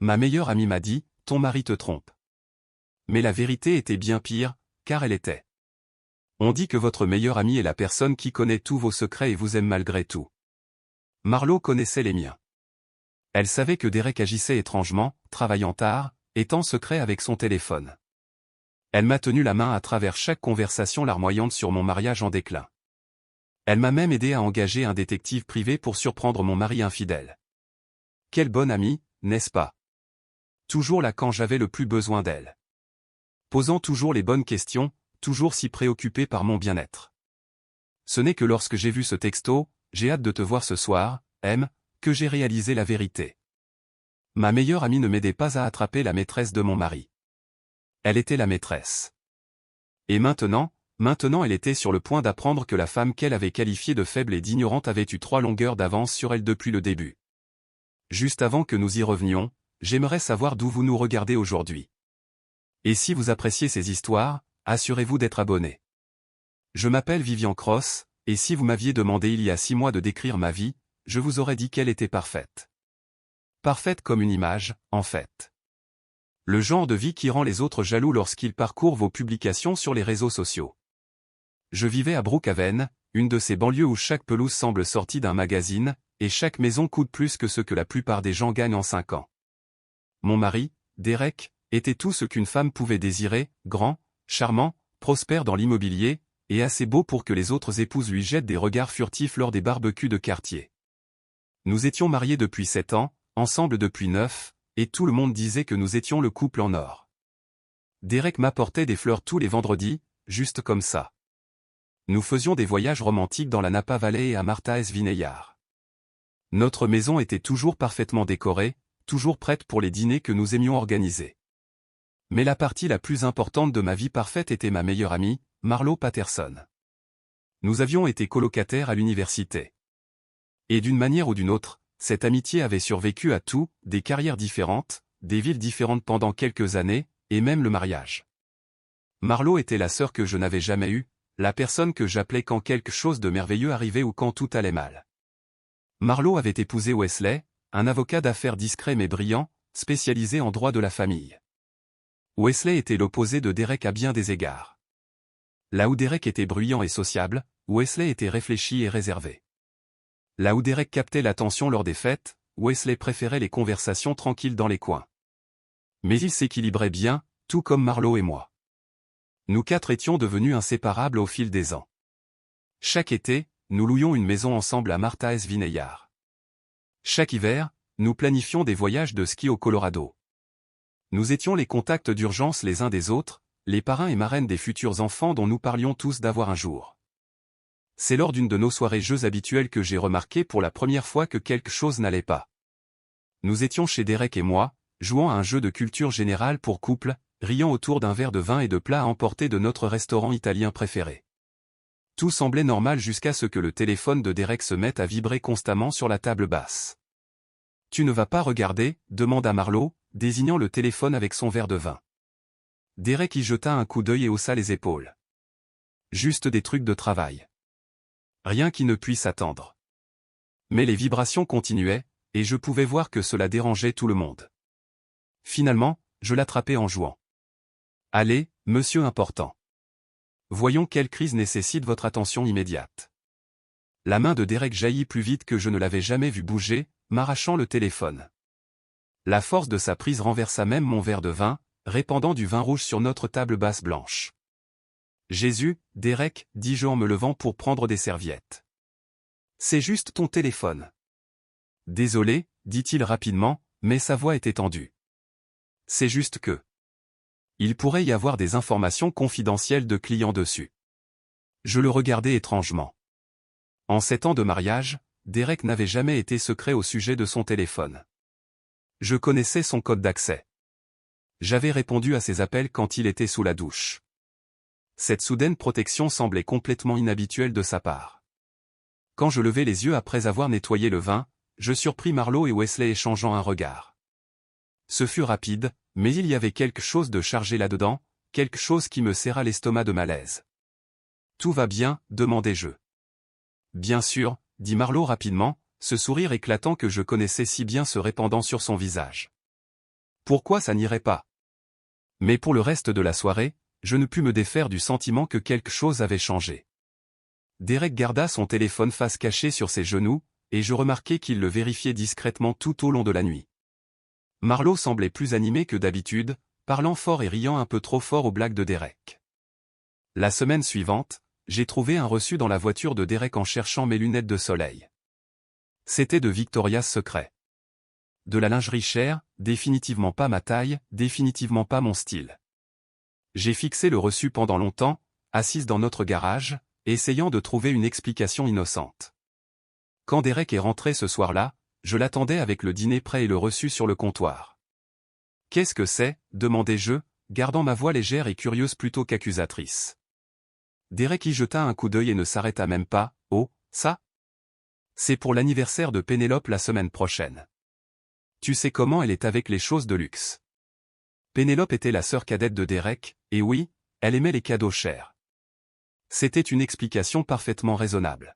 Ma meilleure amie m'a dit, ton mari te trompe. Mais la vérité était bien pire, car elle était. On dit que votre meilleure amie est la personne qui connaît tous vos secrets et vous aime malgré tout. Marlo connaissait les miens. Elle savait que Derek agissait étrangement, travaillant tard, étant secret avec son téléphone. Elle m'a tenu la main à travers chaque conversation larmoyante sur mon mariage en déclin. Elle m'a même aidé à engager un détective privé pour surprendre mon mari infidèle. Quelle bonne amie, n'est-ce pas? Toujours là quand j'avais le plus besoin d'elle. Posant toujours les bonnes questions, toujours si préoccupée par mon bien-être. Ce n'est que lorsque j'ai vu ce texto, j'ai hâte de te voir ce soir, M, que j'ai réalisé la vérité. Ma meilleure amie ne m'aidait pas à attraper la maîtresse de mon mari. Elle était la maîtresse. Et maintenant elle était sur le point d'apprendre que la femme qu'elle avait qualifiée de faible et d'ignorante avait eu 3 longueurs d'avance sur elle depuis le début. Juste avant que nous y revenions, j'aimerais savoir d'où vous nous regardez aujourd'hui. Et si vous appréciez ces histoires, assurez-vous d'être abonné. Je m'appelle Vivian Cross, et si vous m'aviez demandé il y a 6 mois de décrire ma vie, je vous aurais dit qu'elle était parfaite. Parfaite comme une image, en fait. Le genre de vie qui rend les autres jaloux lorsqu'ils parcourent vos publications sur les réseaux sociaux. Je vivais à Brookhaven, une de ces banlieues où chaque pelouse semble sortie d'un magazine, et chaque maison coûte plus que ce que la plupart des gens gagnent en 5 ans. Mon mari, Derek, était tout ce qu'une femme pouvait désirer, grand, charmant, prospère dans l'immobilier, et assez beau pour que les autres épouses lui jettent des regards furtifs lors des barbecues de quartier. Nous étions mariés depuis 7 ans, ensemble depuis 9, et tout le monde disait que nous étions le couple en or. Derek m'apportait des fleurs tous les vendredis, juste comme ça. Nous faisions des voyages romantiques dans la Napa Valley et à Martha's Vineyard. Notre maison était toujours parfaitement décorée, toujours prête pour les dîners que nous aimions organiser. Mais la partie la plus importante de ma vie parfaite était ma meilleure amie, Marlo Patterson. Nous avions été colocataires à l'université. Et d'une manière ou d'une autre, cette amitié avait survécu à tout, des carrières différentes, des villes différentes pendant quelques années, et même le mariage. Marlo était la sœur que je n'avais jamais eue, la personne que j'appelais quand quelque chose de merveilleux arrivait ou quand tout allait mal. Marlo avait épousé Wesley, un avocat d'affaires discret mais brillant, spécialisé en droit de la famille. Wesley était l'opposé de Derek à bien des égards. Là où Derek était bruyant et sociable, Wesley était réfléchi et réservé. Là où Derek captait l'attention lors des fêtes, Wesley préférait les conversations tranquilles dans les coins. Mais ils s'équilibraient bien, tout comme Marlo et moi. Nous 4 étions devenus inséparables au fil des ans. Chaque été, nous louions une maison ensemble à Martha's Vineyard. Chaque hiver, nous planifions des voyages de ski au Colorado. Nous étions les contacts d'urgence les uns des autres, les parrains et marraines des futurs enfants dont nous parlions tous d'avoir un jour. C'est lors d'une de nos soirées jeux habituelles que j'ai remarqué pour la première fois que quelque chose n'allait pas. Nous étions chez Derek et moi, jouant à un jeu de culture générale pour couple, riant autour d'un verre de vin et de plats à emporter de notre restaurant italien préféré. Tout semblait normal jusqu'à ce que le téléphone de Derek se mette à vibrer constamment sur la table basse. « Tu ne vas pas regarder ?» demanda Marlo, désignant le téléphone avec son verre de vin. Derek y jeta un coup d'œil et haussa les épaules. Juste des trucs de travail. Rien qui ne puisse attendre. Mais les vibrations continuaient, et je pouvais voir que cela dérangeait tout le monde. Finalement, je l'attrapai en jouant. « Allez, monsieur important. Voyons quelle crise nécessite votre attention immédiate. » La main de Derek jaillit plus vite que je ne l'avais jamais vu bouger, m'arrachant le téléphone. La force de sa prise renversa même mon verre de vin, répandant du vin rouge sur notre table basse blanche. « Jésus, Derek, dis-je en me levant pour prendre des serviettes. C'est juste ton téléphone. » « Désolé, dit-il rapidement, mais sa voix était tendue. C'est juste que... il pourrait y avoir des informations confidentielles de clients dessus. Je le regardais étrangement. En 7 ans de mariage, Derek n'avait jamais été secret au sujet de son téléphone. Je connaissais son code d'accès. J'avais répondu à ses appels quand il était sous la douche. Cette soudaine protection semblait complètement inhabituelle de sa part. Quand je levai les yeux après avoir nettoyé le vin, je surpris Marlo et Wesley échangeant un regard. Ce fut rapide, mais il y avait quelque chose de chargé là-dedans, quelque chose qui me serra l'estomac de malaise. « Tout va bien ?» demandai-je. « Bien sûr », dit Marlo rapidement, ce sourire éclatant que je connaissais si bien se répandant sur son visage. Pourquoi ça n'irait pas? Mais pour le reste de la soirée, je ne pus me défaire du sentiment que quelque chose avait changé. Derek garda son téléphone face cachée sur ses genoux, et je remarquai qu'il le vérifiait discrètement tout au long de la nuit. Marlo semblait plus animé que d'habitude, parlant fort et riant un peu trop fort aux blagues de Derek. La semaine suivante, j'ai trouvé un reçu dans la voiture de Derek en cherchant mes lunettes de soleil. C'était de Victoria's Secret. De la lingerie chère, définitivement pas ma taille, définitivement pas mon style. J'ai fixé le reçu pendant longtemps, assise dans notre garage, essayant de trouver une explication innocente. Quand Derek est rentré ce soir-là, je l'attendais avec le dîner prêt et le reçu sur le comptoir. « Qu'est-ce que c'est » demandai-je, gardant ma voix légère et curieuse plutôt qu'accusatrice. Derek y jeta un coup d'œil et ne s'arrêta même pas. « Oh, ça ? C'est pour l'anniversaire de Pénélope la semaine prochaine. Tu sais comment elle est avec les choses de luxe. » Pénélope était la sœur cadette de Derek, et oui, elle aimait les cadeaux chers. C'était une explication parfaitement raisonnable.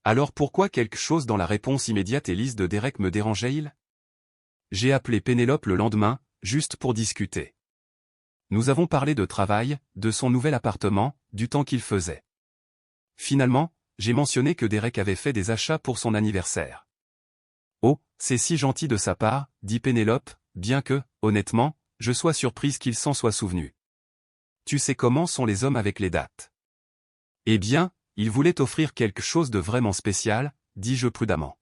Alors pourquoi quelque chose dans la réponse immédiate et lisse de Derek me dérangeait-il? J'ai appelé Pénélope le lendemain, juste pour discuter. Nous avons parlé de travail, de son nouvel appartement, du temps qu'il faisait. Finalement, j'ai mentionné que Derek avait fait des achats pour son anniversaire. « Oh, c'est si gentil de sa part », dit Pénélope, bien que, honnêtement, je sois surprise qu'il s'en soit souvenu. Tu sais comment sont les hommes avec les dates. Eh bien, il voulait offrir quelque chose de vraiment spécial, dis-je prudemment.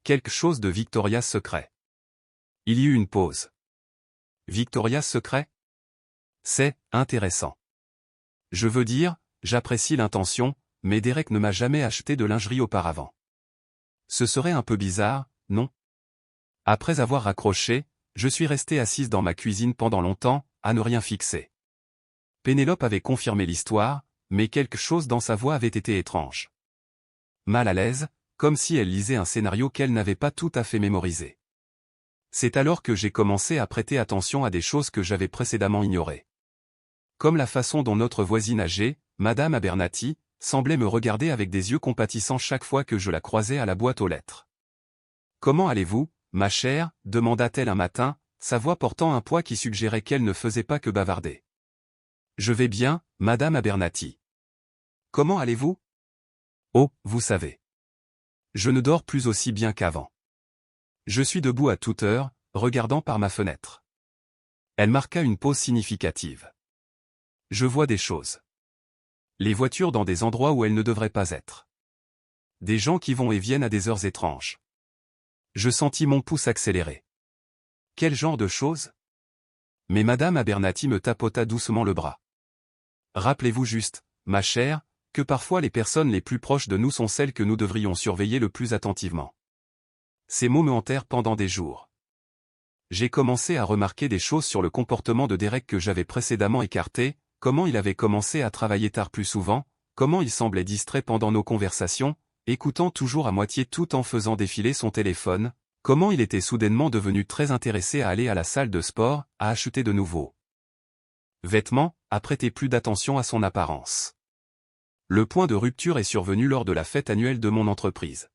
Quelque chose de Victoria's Secret. Il y eut une pause. Victoria's Secret? C'est intéressant. Je veux dire, j'apprécie l'intention, mais Derek ne m'a jamais acheté de lingerie auparavant. Ce serait un peu bizarre, non? Après avoir raccroché, je suis restée assise dans ma cuisine pendant longtemps, à ne rien fixer. Pénélope avait confirmé l'histoire, mais quelque chose dans sa voix avait été étrange. Mal à l'aise, comme si elle lisait un scénario qu'elle n'avait pas tout à fait mémorisé. C'est alors que j'ai commencé à prêter attention à des choses que j'avais précédemment ignorées. Comme la façon dont notre voisine âgée, Madame Abernathy, semblait me regarder avec des yeux compatissants chaque fois que je la croisais à la boîte aux lettres. « Comment allez-vous, ma chère » demanda-t-elle un matin, sa voix portant un poids qui suggérait qu'elle ne faisait pas que bavarder. « Je vais bien, Madame Abernathy. »« Comment allez-vous ?»« Oh, vous savez. Je ne dors plus aussi bien qu'avant. Je suis debout à toute heure, regardant par ma fenêtre. » Elle marqua une pause significative. « Je vois des choses. Les voitures dans des endroits où elles ne devraient pas être. Des gens qui vont et viennent à des heures étranges. » Je sentis mon pouce accélérer. Quel genre de choses? Mais Madame Abernathy me tapota doucement le bras. Rappelez-vous juste, ma chère, que parfois les personnes les plus proches de nous sont celles que nous devrions surveiller le plus attentivement. Ces mots me hantèrent pendant des jours. J'ai commencé à remarquer des choses sur le comportement de Derek que j'avais précédemment écarté, comment il avait commencé à travailler tard plus souvent, comment il semblait distrait pendant nos conversations, écoutant toujours à moitié tout en faisant défiler son téléphone, comment il était soudainement devenu très intéressé à aller à la salle de sport, à acheter de nouveaux vêtements, à prêter plus d'attention à son apparence. Le point de rupture est survenu lors de la fête annuelle de mon entreprise.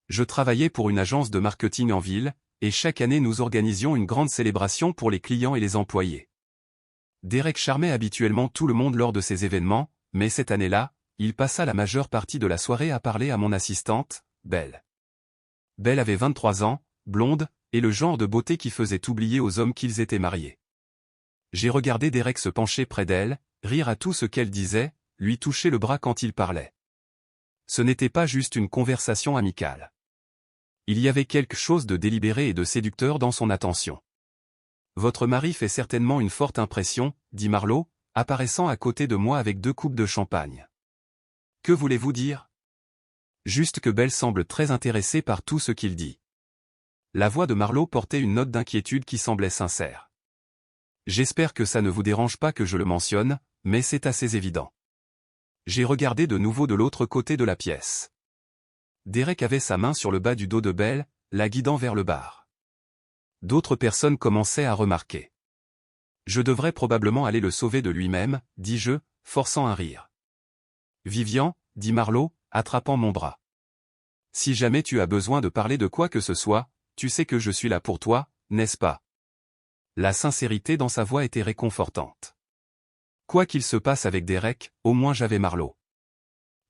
Je travaillais pour une agence de marketing en ville, et chaque année nous organisions une grande célébration pour les clients et les employés. Derek charmait habituellement tout le monde lors de ces événements, mais cette année-là, il passa la majeure partie de la soirée à parler à mon assistante, Belle. Belle avait 23 ans, blonde, et le genre de beauté qui faisait oublier aux hommes qu'ils étaient mariés. J'ai regardé Derek se pencher près d'elle, rire à tout ce qu'elle disait, lui toucher le bras quand il parlait. Ce n'était pas juste une conversation amicale. Il y avait quelque chose de délibéré et de séducteur dans son attention. « Votre mari fait certainement une forte impression » dit Marlo, apparaissant à côté de moi avec 2 coupes de champagne. « Que voulez-vous dire ?» Juste que Belle semble très intéressée par tout ce qu'il dit. La voix de Marlo portait une note d'inquiétude qui semblait sincère. J'espère que ça ne vous dérange pas que je le mentionne, mais c'est assez évident. J'ai regardé de nouveau de l'autre côté de la pièce. Derek avait sa main sur le bas du dos de Belle, la guidant vers le bar. D'autres personnes commençaient à remarquer. Je devrais probablement aller le sauver de lui-même, dis-je, forçant un rire. Vivian, dit Marlo, attrapant mon bras. Si jamais tu as besoin de parler de quoi que ce soit, tu sais que je suis là pour toi, n'est-ce pas? La sincérité dans sa voix était réconfortante. Quoi qu'il se passe avec Derek, au moins j'avais Marlo.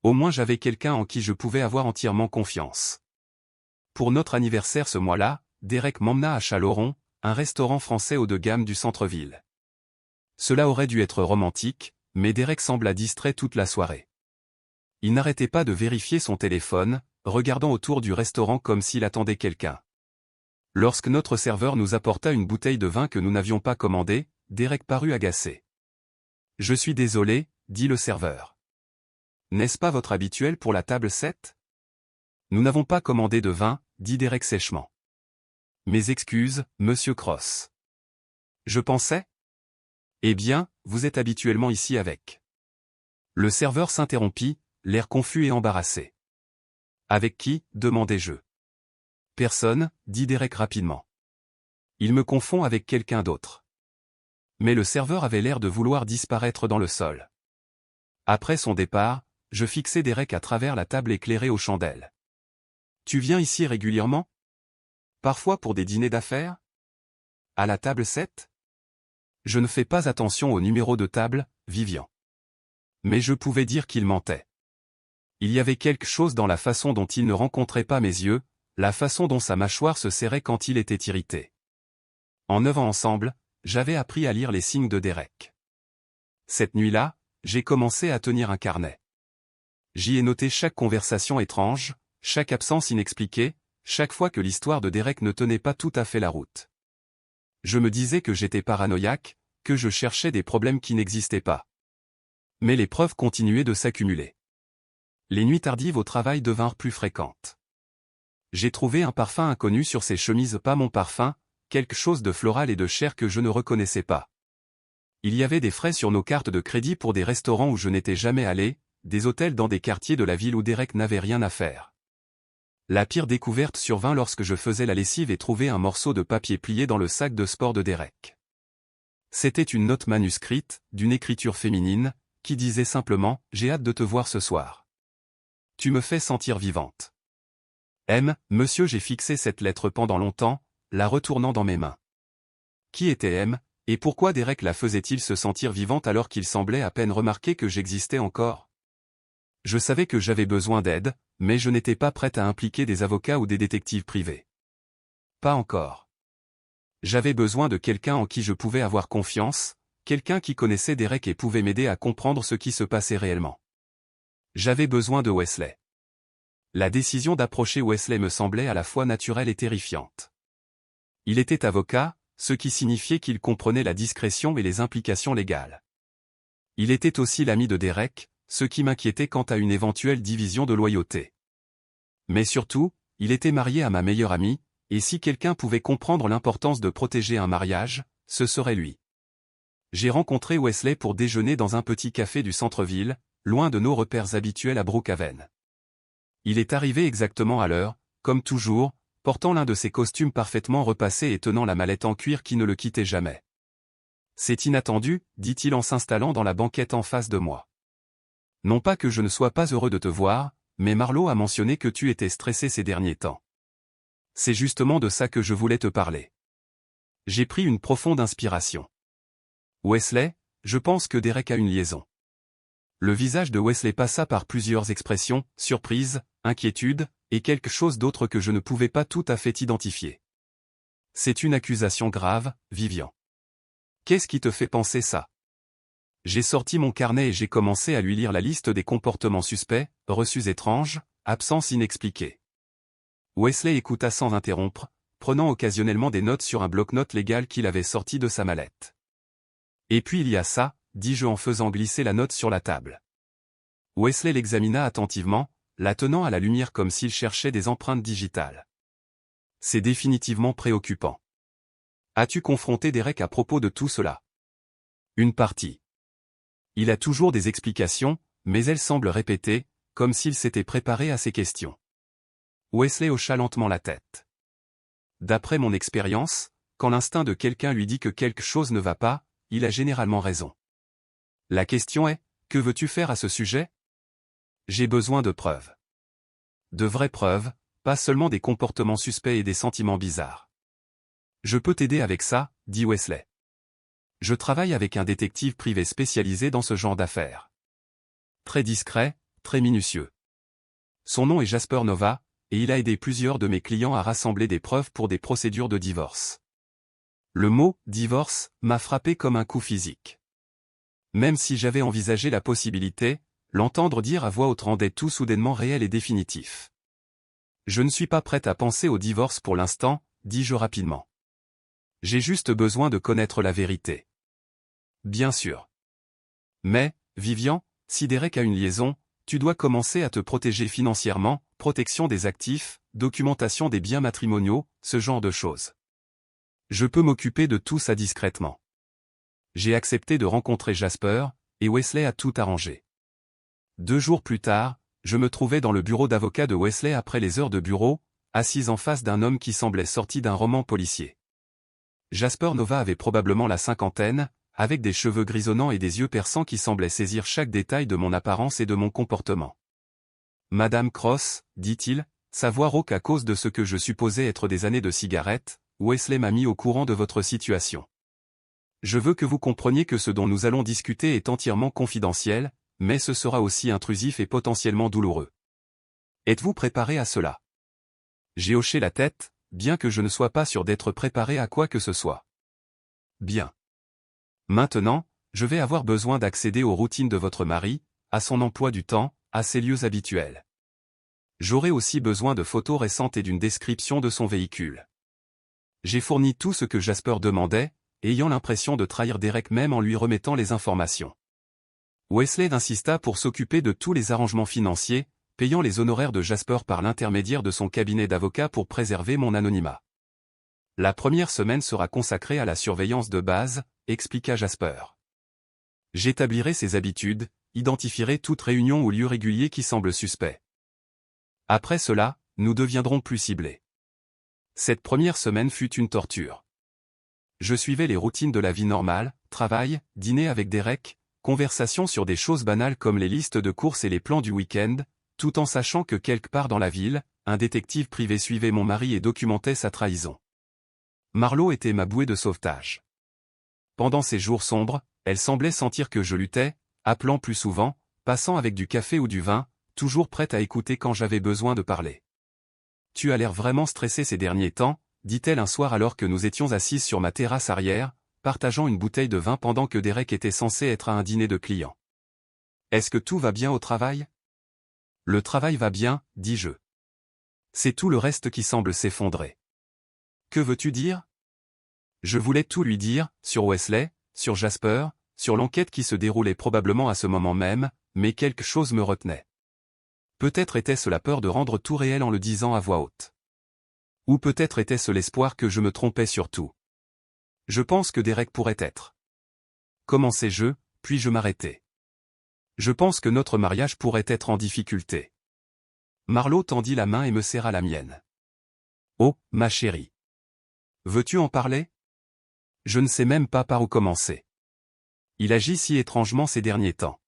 Au moins j'avais quelqu'un en qui je pouvais avoir entièrement confiance. Pour notre anniversaire ce mois-là, Derek m'emmena à Chalaron, un restaurant français haut de gamme du centre-ville. Cela aurait dû être romantique, mais Derek sembla distrait toute la soirée. Il n'arrêtait pas de vérifier son téléphone, regardant autour du restaurant comme s'il attendait quelqu'un. Lorsque notre serveur nous apporta une bouteille de vin que nous n'avions pas commandée, Derek parut agacé. « Je suis désolé, » dit le serveur. « N'est-ce pas votre habituel pour la table 7 ?»« Nous n'avons pas commandé de vin, » dit Derek sèchement. « Mes excuses, monsieur Cross. »« Je pensais ? » ?»« Eh bien, vous êtes habituellement ici avec. » Le serveur s'interrompit, l'air confus et embarrassé. « Avec qui ? » demandai-je. « Personne, » dit Derek rapidement. « Il me confond avec quelqu'un d'autre. » Mais le serveur avait l'air de vouloir disparaître dans le sol. Après son départ, je fixai Derek à travers la table éclairée aux chandelles. « Tu viens ici régulièrement ? Parfois pour des dîners d'affaires ? À la table 7 ? Je ne fais pas attention au numéro de table, Vivian. » Mais je pouvais dire qu'il mentait. Il y avait quelque chose dans la façon dont il ne rencontrait pas mes yeux, la façon dont sa mâchoire se serrait quand il était irrité. En 9 ans ensemble, j'avais appris à lire les signes de Derek. Cette nuit-là, j'ai commencé à tenir un carnet. J'y ai noté chaque conversation étrange, chaque absence inexpliquée, chaque fois que l'histoire de Derek ne tenait pas tout à fait la route. Je me disais que j'étais paranoïaque, que je cherchais des problèmes qui n'existaient pas. Mais les preuves continuaient de s'accumuler. Les nuits tardives au travail devinrent plus fréquentes. J'ai trouvé un parfum inconnu sur ses chemises, pas mon parfum, quelque chose de floral et de chair que je ne reconnaissais pas. Il y avait des frais sur nos cartes de crédit pour des restaurants où je n'étais jamais allé, des hôtels dans des quartiers de la ville où Derek n'avait rien à faire. La pire découverte survint lorsque je faisais la lessive et trouvai un morceau de papier plié dans le sac de sport de Derek. C'était une note manuscrite, d'une écriture féminine, qui disait simplement « J'ai hâte de te voir ce soir. Tu me fais sentir vivante. » Monsieur, j'ai fixé cette lettre pendant longtemps, la retournant dans mes mains. Qui était M, et pourquoi Derek la faisait-il se sentir vivante alors qu'il semblait à peine remarquer que j'existais encore? Je savais que j'avais besoin d'aide, mais je n'étais pas prête à impliquer des avocats ou des détectives privés. Pas encore. J'avais besoin de quelqu'un en qui je pouvais avoir confiance, quelqu'un qui connaissait Derek et pouvait m'aider à comprendre ce qui se passait réellement. J'avais besoin de Wesley. La décision d'approcher Wesley me semblait à la fois naturelle et terrifiante. Il était avocat, ce qui signifiait qu'il comprenait la discrétion et les implications légales. Il était aussi l'ami de Derek, ce qui m'inquiétait quant à une éventuelle division de loyauté. Mais surtout, il était marié à ma meilleure amie, et si quelqu'un pouvait comprendre l'importance de protéger un mariage, ce serait lui. J'ai rencontré Wesley pour déjeuner dans un petit café du centre-ville, loin de nos repères habituels à Brookhaven. Il est arrivé exactement à l'heure, comme toujours, portant l'un de ses costumes parfaitement repassés et tenant la mallette en cuir qui ne le quittait jamais. « C'est inattendu, » dit-il en s'installant dans la banquette en face de moi. « Non pas que je ne sois pas heureux de te voir, mais Marlo a mentionné que tu étais stressé ces derniers temps. C'est justement de ça que je voulais te parler. » J'ai pris une profonde inspiration. « Wesley, je pense que Derek a une liaison. » Le visage de Wesley passa par plusieurs expressions, surprise, inquiétude, et quelque chose d'autre que je ne pouvais pas tout à fait identifier. « C'est une accusation grave, Vivian. Qu'est-ce qui te fait penser ça? » J'ai sorti mon carnet et j'ai commencé à lui lire la liste des comportements suspects, reçus étranges, absences inexpliquées. Wesley écouta sans interrompre, prenant occasionnellement des notes sur un bloc-notes légal qu'il avait sorti de sa mallette. « Et puis il y a ça, » dis-je en faisant glisser la note sur la table. Wesley l'examina attentivement, la tenant à la lumière comme s'il cherchait des empreintes digitales. « C'est définitivement préoccupant. As-tu confronté Derek à propos de tout cela? » Une partie. Il a toujours des explications, mais elles semblent répétées, comme s'il s'était préparé à ces questions. Wesley hocha lentement la tête. D'après mon expérience, quand l'instinct de quelqu'un lui dit que quelque chose ne va pas, il a généralement raison. La question est, que veux-tu faire à ce sujet? J'ai besoin de preuves. De vraies preuves, pas seulement des comportements suspects et des sentiments bizarres. Je peux t'aider avec ça, dit Wesley. Je travaille avec un détective privé spécialisé dans ce genre d'affaires. Très discret, très minutieux. Son nom est Jasper Nova, et il a aidé plusieurs de mes clients à rassembler des preuves pour des procédures de divorce. Le mot « divorce » m'a frappé comme un coup physique. Même si j'avais envisagé la possibilité, l'entendre dire à voix haute rendait tout soudainement réel et définitif. Je ne suis pas prête à penser au divorce pour l'instant, dis-je rapidement. J'ai juste besoin de connaître la vérité. Bien sûr. Mais, Vivian, si Derek a une liaison, tu dois commencer à te protéger financièrement, protection des actifs, documentation des biens matrimoniaux, ce genre de choses. Je peux m'occuper de tout ça discrètement. J'ai accepté de rencontrer Jasper, et Wesley a tout arrangé. 2 jours plus tard, je me trouvais dans le bureau d'avocat de Wesley après les heures de bureau, assise en face d'un homme qui semblait sorti d'un roman policier. Jasper Nova avait probablement la cinquantaine, avec des cheveux grisonnants et des yeux perçants qui semblaient saisir chaque détail de mon apparence et de mon comportement. « Madame Cross, dit-il, sa voix rauque à cause de ce que je supposais être des années de cigarettes, Wesley m'a mis au courant de votre situation. Je veux que vous compreniez que ce dont nous allons discuter est entièrement confidentiel, mais ce sera aussi intrusif et potentiellement douloureux. Êtes-vous préparé à cela ? » J'ai hoché la tête, bien que je ne sois pas sûr d'être préparé à quoi que ce soit. Bien. Maintenant, je vais avoir besoin d'accéder aux routines de votre mari, à son emploi du temps, à ses lieux habituels. J'aurai aussi besoin de photos récentes et d'une description de son véhicule. J'ai fourni tout ce que Jasper demandait, ayant l'impression de trahir Derek même en lui remettant les informations. Wesley insista pour s'occuper de tous les arrangements financiers, payant les honoraires de Jasper par l'intermédiaire de son cabinet d'avocat pour préserver mon anonymat. La première semaine sera consacrée à la surveillance de base, expliqua Jasper. J'établirai ses habitudes, identifierai toute réunion ou lieu régulier qui semble suspect. Après cela, nous deviendrons plus ciblés. Cette première semaine fut une torture. Je suivais les routines de la vie normale, travail, dîner avec Derek, conversation sur des choses banales comme les listes de courses et les plans du week-end, tout en sachant que quelque part dans la ville, un détective privé suivait mon mari et documentait sa trahison. Marlo était ma bouée de sauvetage. Pendant ces jours sombres, elle semblait sentir que je luttais, appelant plus souvent, passant avec du café ou du vin, toujours prête à écouter quand j'avais besoin de parler. « Tu as l'air vraiment stressé ces derniers temps », dit-elle un soir alors que nous étions assises sur ma terrasse arrière, partageant une bouteille de vin pendant que Derek était censé être à un dîner de clients. « Est-ce que tout va bien au travail ? » « Le travail va bien, dis-je. C'est tout le reste qui semble s'effondrer. »« Que veux-tu dire ?» Je voulais tout lui dire, sur Wesley, sur Jasper, sur l'enquête qui se déroulait probablement à ce moment même, mais quelque chose me retenait. Peut-être était-ce la peur de rendre tout réel en le disant à voix haute. Ou peut-être était-ce l'espoir que je me trompais sur tout. Je pense que Derek pourrait être. Commençai-je, puis je m'arrêtai. Je pense que notre mariage pourrait être en difficulté. Marlo tendit la main et me serra la mienne. Oh, ma chérie. Veux-tu en parler ? Je ne sais même pas par où commencer. Il agit si étrangement ces derniers temps.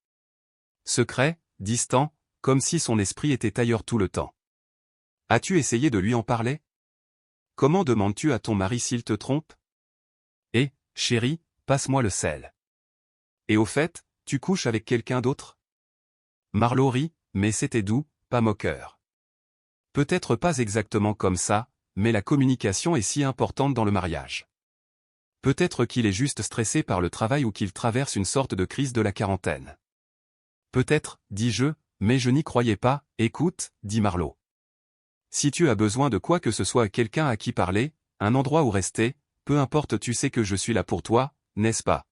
Secret, distant, comme si son esprit était ailleurs tout le temps. As-tu essayé de lui en parler ? Comment demandes-tu à ton mari s'il te trompe ? Eh, chérie, passe-moi le sel. Et au fait, tu couches avec quelqu'un d'autre ? Marlo rit, mais c'était doux, pas moqueur. Peut-être pas exactement comme ça, mais la communication est si importante dans le mariage. Peut-être qu'il est juste stressé par le travail ou qu'il traverse une sorte de crise de la quarantaine. Peut-être, dis-je, mais je n'y croyais pas. Écoute, dit Marlo. Si tu as besoin de quoi que ce soit, quelqu'un à qui parler, un endroit où rester, peu importe, tu sais que je suis là pour toi, n'est-ce pas ?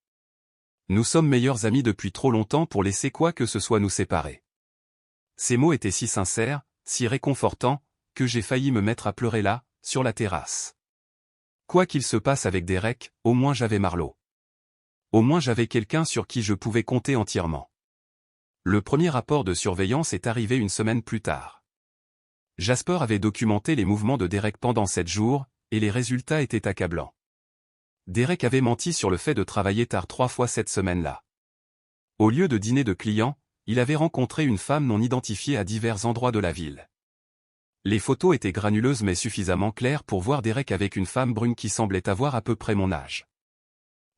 Nous sommes meilleurs amis depuis trop longtemps pour laisser quoi que ce soit nous séparer. Ces mots étaient si sincères, si réconfortants, que j'ai failli me mettre à pleurer là, sur la terrasse. Quoi qu'il se passe avec Derek, au moins j'avais Marlo. Au moins j'avais quelqu'un sur qui je pouvais compter entièrement. Le premier rapport de surveillance est arrivé une semaine plus tard. Jasper avait documenté les mouvements de Derek pendant 7 jours, et les résultats étaient accablants. Derek avait menti sur le fait de travailler tard 3 fois cette semaine-là. Au lieu de dîner de clients, il avait rencontré une femme non identifiée à divers endroits de la ville. Les photos étaient granuleuses mais suffisamment claires pour voir Derek avec une femme brune qui semblait avoir à peu près mon âge.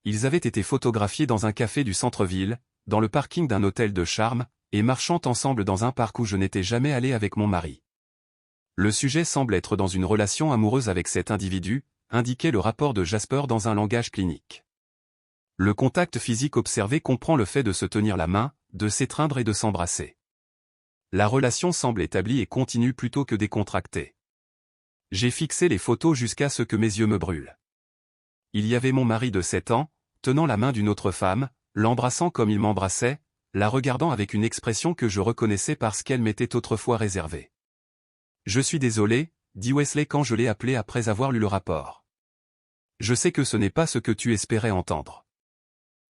Ils avaient été photographiés dans un café du centre-ville, dans le parking d'un hôtel de charme, et marchant ensemble dans un parc où je n'étais jamais allé avec mon mari. Le sujet semble être dans une relation amoureuse avec cet individu, indiquait le rapport de Jasper dans un langage clinique. Le contact physique observé comprend le fait de se tenir la main, de s'étreindre et de s'embrasser. La relation semble établie et continue plutôt que décontractée. J'ai fixé les photos jusqu'à ce que mes yeux me brûlent. Il y avait mon mari de 7 ans, tenant la main d'une autre femme, l'embrassant comme il m'embrassait, la regardant avec une expression que je reconnaissais parce qu'elle m'était autrefois réservée. « Je suis désolé, dit Wesley quand je l'ai appelé après avoir lu le rapport. Je sais que ce n'est pas ce que tu espérais entendre.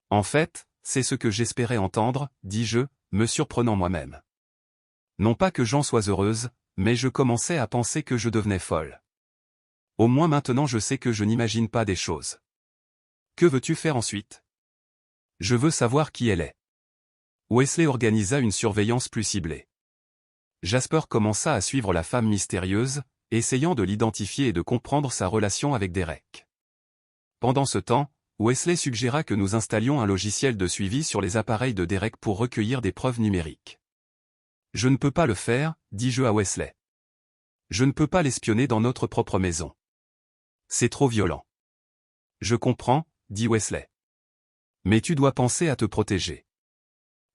En fait, c'est ce que j'espérais entendre, dis-je, me surprenant moi-même. Non pas que j'en sois heureuse, mais je commençais à penser que je devenais folle. Au moins maintenant je sais que je n'imagine pas des choses. Que veux-tu faire ensuite? Je veux savoir qui elle est. » Wesley organisa une surveillance plus ciblée. Jasper commença à suivre la femme mystérieuse, essayant de l'identifier et de comprendre sa relation avec Derek. Pendant ce temps, Wesley suggéra que nous installions un logiciel de suivi sur les appareils de Derek pour recueillir des preuves numériques. « Je ne peux pas le faire, dis-je à Wesley. Je ne peux pas l'espionner dans notre propre maison. C'est trop violent. »« Je comprends, » dit Wesley. « Mais tu dois penser à te protéger.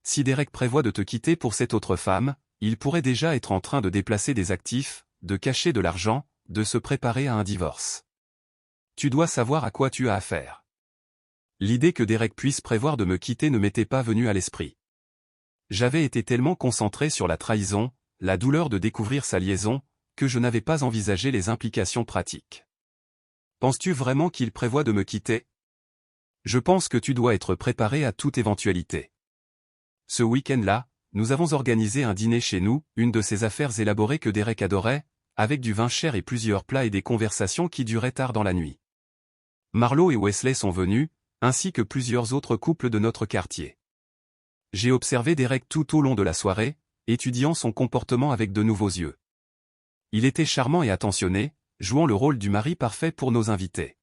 Si Derek prévoit de te quitter pour cette autre femme, il pourrait déjà être en train de déplacer des actifs, de cacher de l'argent, de se préparer à un divorce. Tu dois savoir à quoi tu as affaire. » L'idée que Derek puisse prévoir de me quitter ne m'était pas venue à l'esprit. J'avais été tellement concentré sur la trahison, la douleur de découvrir sa liaison, que je n'avais pas envisagé les implications pratiques. « Penses-tu vraiment qu'il prévoit de me quitter? Je pense que tu dois être préparé à toute éventualité. Ce week-end-là, nous avons organisé un dîner chez nous, une de ces affaires élaborées que Derek adorait, avec du vin cher et plusieurs plats et des conversations qui duraient tard dans la nuit. Marlo et Wesley sont venus, ainsi que plusieurs autres couples de notre quartier. J'ai observé Derek tout au long de la soirée, étudiant son comportement avec de nouveaux yeux. Il était charmant et attentionné, jouant le rôle du mari parfait pour nos invités.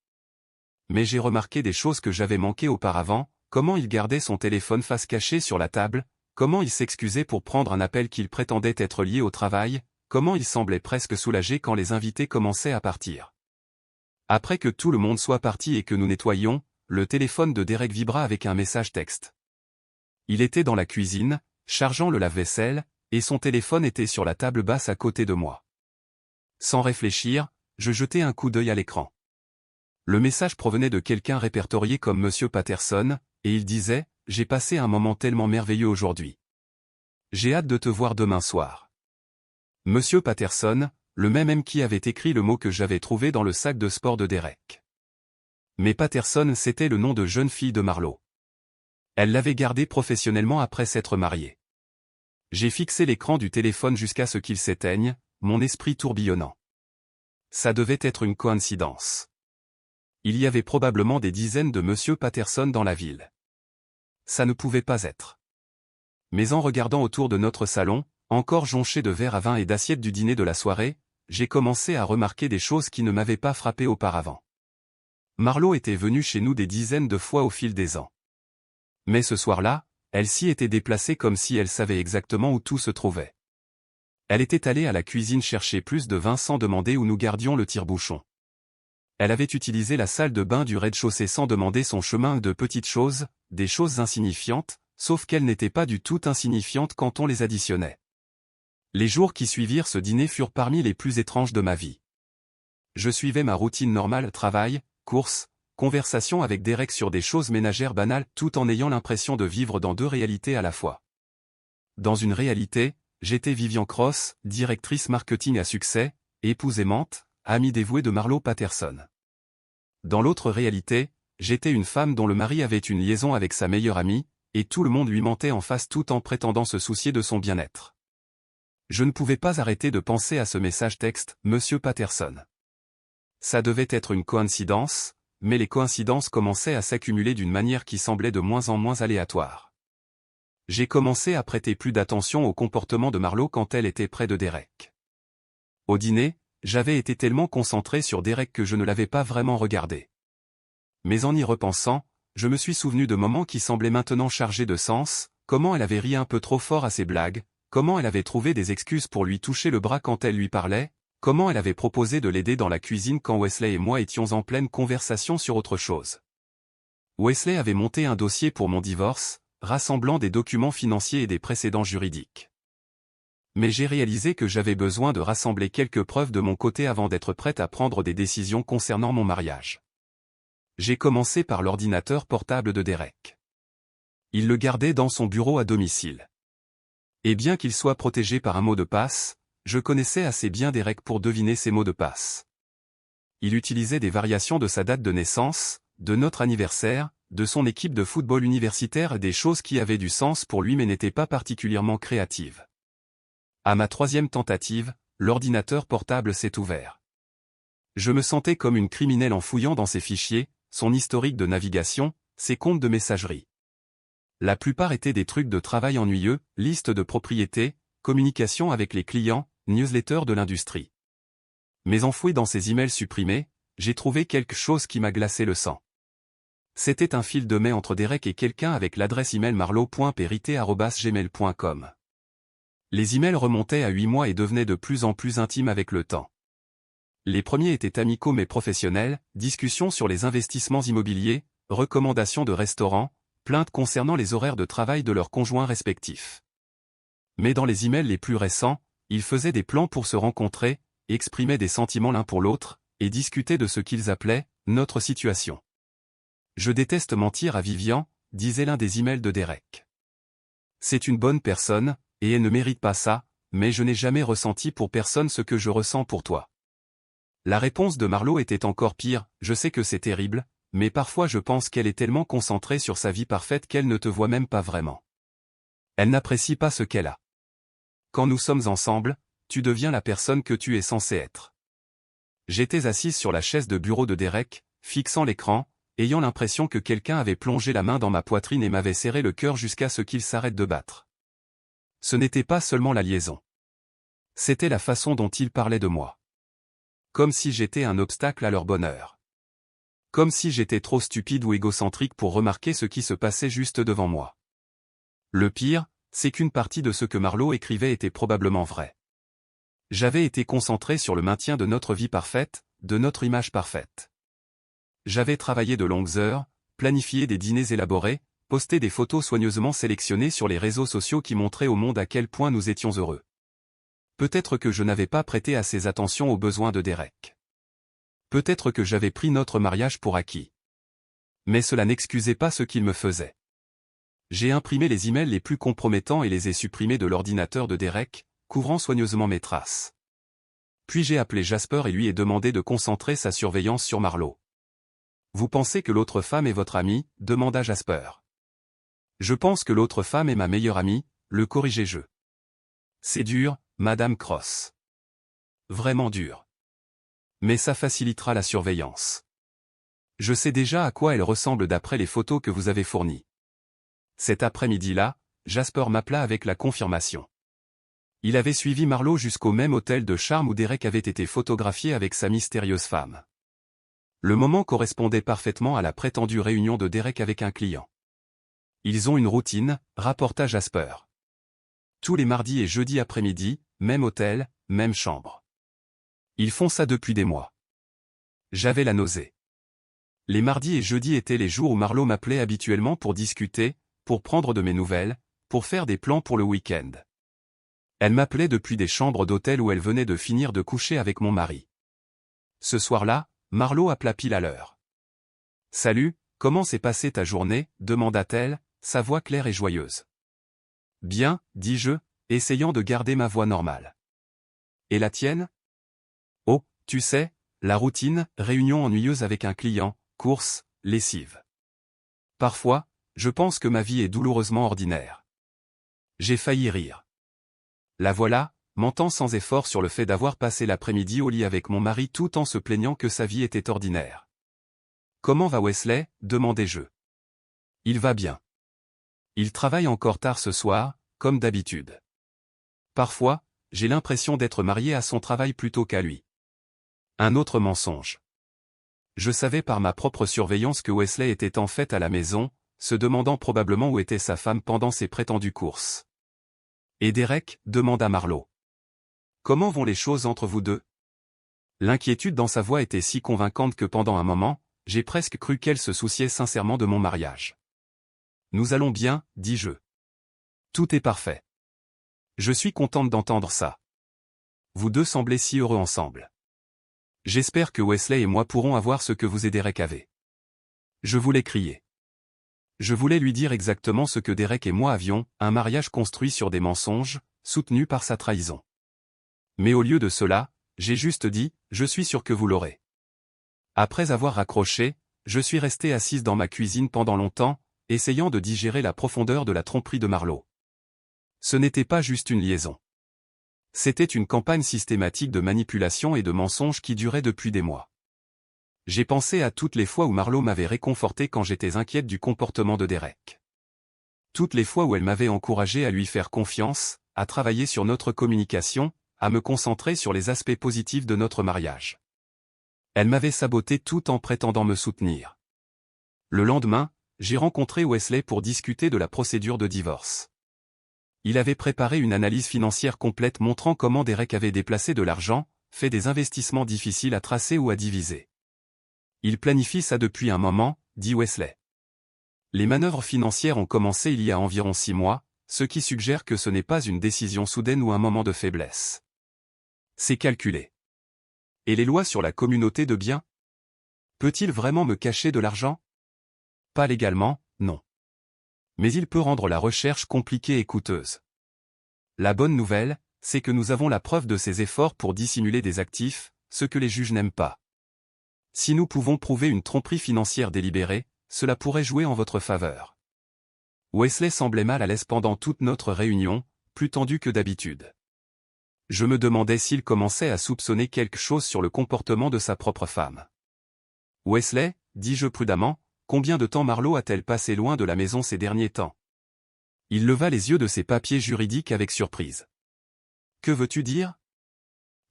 Mais j'ai remarqué des choses que j'avais manquées auparavant, comment il gardait son téléphone face cachée sur la table, comment il s'excusait pour prendre un appel qu'il prétendait être lié au travail, comment il semblait presque soulagé quand les invités commençaient à partir. Après que tout le monde soit parti et que nous nettoyions, le téléphone de Derek vibra avec un message texte. Il était dans la cuisine, chargeant le lave-vaisselle, et son téléphone était sur la table basse à côté de moi. Sans réfléchir, je jetai un coup d'œil à l'écran. Le message provenait de quelqu'un répertorié comme Monsieur Patterson, et il disait « J'ai passé un moment tellement merveilleux aujourd'hui. J'ai hâte de te voir demain soir. » Monsieur Patterson, le même homme qui avait écrit le mot que j'avais trouvé dans le sac de sport de Derek. Mais Patterson c'était le nom de jeune fille de Marlo. Elle l'avait gardé professionnellement après s'être mariée. J'ai fixé l'écran du téléphone jusqu'à ce qu'il s'éteigne, mon esprit tourbillonnant. Ça devait être une coïncidence. Il y avait probablement des dizaines de Monsieur Patterson dans la ville. Ça ne pouvait pas être. Mais en regardant autour de notre salon, encore jonché de verres à vin et d'assiettes du dîner de la soirée, j'ai commencé à remarquer des choses qui ne m'avaient pas frappé auparavant. Marlo était venue chez nous des dizaines de fois au fil des ans. Mais ce soir-là, elle s'y était déplacée comme si elle savait exactement où tout se trouvait. Elle était allée à la cuisine chercher plus de vin sans demander où nous gardions le tire-bouchon. Elle avait utilisé la salle de bain du rez-de-chaussée sans demander son chemin de petites choses, des choses insignifiantes, sauf qu'elles n'étaient pas du tout insignifiantes quand on les additionnait. Les jours qui suivirent ce dîner furent parmi les plus étranges de ma vie. Je suivais ma routine normale, travail, courses, conversation avec Derek sur des choses ménagères banales tout en ayant l'impression de vivre dans deux réalités à la fois. Dans une réalité, j'étais Vivian Cross, directrice marketing à succès, épouse aimante, amie dévouée de Marlo Patterson. Dans l'autre réalité, j'étais une femme dont le mari avait une liaison avec sa meilleure amie, et tout le monde lui mentait en face tout en prétendant se soucier de son bien-être. Je ne pouvais pas arrêter de penser à ce message texte, Monsieur Patterson. Ça devait être une coïncidence, mais les coïncidences commençaient à s'accumuler d'une manière qui semblait de moins en moins aléatoire. J'ai commencé à prêter plus d'attention au comportement de Marlo quand elle était près de Derek. Au dîner, j'avais été tellement concentré sur Derek que je ne l'avais pas vraiment regardé. Mais en y repensant, je me suis souvenu de moments qui semblaient maintenant chargés de sens, comment elle avait ri un peu trop fort à ses blagues, comment elle avait trouvé des excuses pour lui toucher le bras quand elle lui parlait, comment elle avait proposé de l'aider dans la cuisine quand Wesley et moi étions en pleine conversation sur autre chose. Wesley avait monté un dossier pour mon divorce, rassemblant des documents financiers et des précédents juridiques. Mais j'ai réalisé que j'avais besoin de rassembler quelques preuves de mon côté avant d'être prête à prendre des décisions concernant mon mariage. J'ai commencé par l'ordinateur portable de Derek. Il le gardait dans son bureau à domicile. Et bien qu'il soit protégé par un mot de passe, je connaissais assez bien Derek pour deviner ses mots de passe. Il utilisait des variations de sa date de naissance, de notre anniversaire, de son équipe de football universitaire et des choses qui avaient du sens pour lui mais n'étaient pas particulièrement créatives. À ma troisième tentative, l'ordinateur portable s'est ouvert. Je me sentais comme une criminelle en fouillant dans ses fichiers, son historique de navigation, ses comptes de messagerie. La plupart étaient des trucs de travail ennuyeux, liste de propriétés, communication avec les clients, newsletter de l'industrie. Mais enfoui dans ces emails supprimés, j'ai trouvé quelque chose qui m'a glacé le sang. C'était un fil de mail entre Derek et quelqu'un avec l'adresse email marlo.perité@gmail.com. Les emails remontaient à 8 mois et devenaient de plus en plus intimes avec le temps. Les premiers étaient amicaux mais professionnels, discussions sur les investissements immobiliers, recommandations de restaurants, plaintes concernant les horaires de travail de leurs conjoints respectifs. Mais dans les emails les plus récents, ils faisaient des plans pour se rencontrer, exprimaient des sentiments l'un pour l'autre, et discutaient de ce qu'ils appelaient « notre situation ». Je déteste mentir à Vivian, disait l'un des emails de Derek. C'est une bonne personne, et elle ne mérite pas ça, mais je n'ai jamais ressenti pour personne ce que je ressens pour toi. La réponse de Marlo était encore pire, je sais que c'est terrible, mais parfois je pense qu'elle est tellement concentrée sur sa vie parfaite qu'elle ne te voit même pas vraiment. Elle n'apprécie pas ce qu'elle a. Quand nous sommes ensemble, tu deviens la personne que tu es censé être. J'étais assise sur la chaise de bureau de Derek, fixant l'écran, ayant l'impression que quelqu'un avait plongé la main dans ma poitrine et m'avait serré le cœur jusqu'à ce qu'il s'arrête de battre. Ce n'était pas seulement la liaison. C'était la façon dont il parlait de moi. Comme si j'étais un obstacle à leur bonheur. Comme si j'étais trop stupide ou égocentrique pour remarquer ce qui se passait juste devant moi. Le pire, c'est qu'une partie de ce que Marlo écrivait était probablement vrai. J'avais été concentré sur le maintien de notre vie parfaite, de notre image parfaite. J'avais travaillé de longues heures, planifié des dîners élaborés, posté des photos soigneusement sélectionnées sur les réseaux sociaux qui montraient au monde à quel point nous étions heureux. Peut-être que je n'avais pas prêté assez attention aux besoins de Derek. Peut-être que j'avais pris notre mariage pour acquis. Mais cela n'excusait pas ce qu'il me faisait. J'ai imprimé les emails les plus compromettants et les ai supprimés de l'ordinateur de Derek, couvrant soigneusement mes traces. Puis j'ai appelé Jasper et lui ai demandé de concentrer sa surveillance sur Marlo. « Vous pensez que l'autre femme est votre amie ?» demanda Jasper. « Je pense que l'autre femme est ma meilleure amie », le corrigeai-je. « C'est dur, Madame Cross. Vraiment dur. Mais ça facilitera la surveillance. Je sais déjà à quoi elle ressemble d'après les photos que vous avez fournies. » Cet après-midi-là, Jasper m'appela avec la confirmation. Il avait suivi Marlo jusqu'au même hôtel de charme où Derek avait été photographié avec sa mystérieuse femme. Le moment correspondait parfaitement à la prétendue réunion de Derek avec un client. Ils ont une routine, rapporta Jasper. Tous les mardis et jeudis après-midi, même hôtel, même chambre. Ils font ça depuis des mois. J'avais la nausée. Les mardis et jeudis étaient les jours où Marlo m'appelait habituellement pour discuter, pour prendre de mes nouvelles, pour faire des plans pour le week-end. Elle m'appelait depuis des chambres d'hôtel où elle venait de finir de coucher avec mon mari. Ce soir-là, Marlo appela pile à l'heure. « Salut, comment s'est passée ta journée ?» demanda-t-elle, sa voix claire et joyeuse. « Bien, dis-je, essayant de garder ma voix normale. « Et la tienne ?»« Oh, tu sais, la routine, réunion ennuyeuse avec un client, course, lessive. Parfois, je pense que ma vie est douloureusement ordinaire. » J'ai failli rire. La voilà, mentant sans effort sur le fait d'avoir passé l'après-midi au lit avec mon mari tout en se plaignant que sa vie était ordinaire. « Comment va Wesley ?» demandai-je. « Il va bien. Il travaille encore tard ce soir, comme d'habitude. Parfois, j'ai l'impression d'être marié à son travail plutôt qu'à lui. Un autre mensonge. Je savais par ma propre surveillance que Wesley était en fait à la maison, se demandant probablement où était sa femme pendant ses prétendues courses. Et Derek, demanda Marlowe. Comment vont les choses entre vous deux? L'inquiétude dans sa voix était si convaincante que pendant un moment, j'ai presque cru qu'elle se souciait sincèrement de mon mariage. Nous allons bien, dis-je. Tout est parfait. Je suis contente d'entendre ça. Vous deux semblez si heureux ensemble. J'espère que Wesley et moi pourrons avoir ce que vous et Derek avez. Je voulais crier. Je voulais lui dire exactement ce que Derek et moi avions, un mariage construit sur des mensonges, soutenu par sa trahison. Mais au lieu de cela, j'ai juste dit, je suis sûr que vous l'aurez. Après avoir raccroché, je suis restée assise dans ma cuisine pendant longtemps, essayant de digérer la profondeur de la tromperie de Marlowe. Ce n'était pas juste une liaison. C'était une campagne systématique de manipulation et de mensonges qui durait depuis des mois. J'ai pensé à toutes les fois où Marlowe m'avait réconforté quand j'étais inquiète du comportement de Derek. Toutes les fois où elle m'avait encouragé à lui faire confiance, à travailler sur notre communication, à me concentrer sur les aspects positifs de notre mariage. Elle m'avait saboté tout en prétendant me soutenir. Le lendemain, j'ai rencontré Wesley pour discuter de la procédure de divorce. Il avait préparé une analyse financière complète montrant comment Derek avait déplacé de l'argent, fait des investissements difficiles à tracer ou à diviser. Il planifie ça depuis un moment, dit Wesley. Les manœuvres financières ont commencé il y a environ 6 mois, ce qui suggère que ce n'est pas une décision soudaine ou un moment de faiblesse. C'est calculé. Et les lois sur la communauté de biens? Peut-il vraiment me cacher de l'argent? Pas légalement, non. Mais il peut rendre la recherche compliquée et coûteuse. La bonne nouvelle, c'est que nous avons la preuve de ses efforts pour dissimuler des actifs, ce que les juges n'aiment pas. Si nous pouvons prouver une tromperie financière délibérée, cela pourrait jouer en votre faveur. Wesley semblait mal à l'aise pendant toute notre réunion, plus tendu que d'habitude. Je me demandais s'il commençait à soupçonner quelque chose sur le comportement de sa propre femme. Wesley, dis-je prudemment, combien de temps Marlowe a-t-elle passé loin de la maison ces derniers temps? Il leva les yeux de ses papiers juridiques avec surprise. Que veux-tu dire?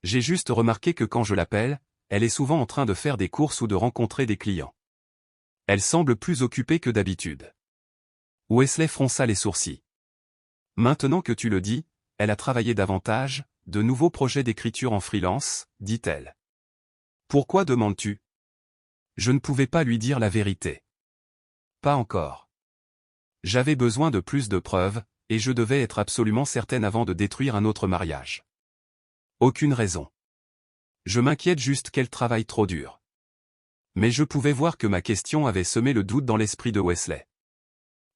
J'ai juste remarqué que quand je l'appelle, elle est souvent en train de faire des courses ou de rencontrer des clients. Elle semble plus occupée que d'habitude. Wesley fronça les sourcils. Maintenant que tu le dis, elle a travaillé davantage, de nouveaux projets d'écriture en freelance, dit-elle. Pourquoi demandes-tu? Je ne pouvais pas lui dire la vérité. Pas encore. J'avais besoin de plus de preuves, et je devais être absolument certaine avant de détruire un autre mariage. Aucune raison. Je m'inquiète juste qu'elle travaille trop dur. Mais je pouvais voir que ma question avait semé le doute dans l'esprit de Wesley.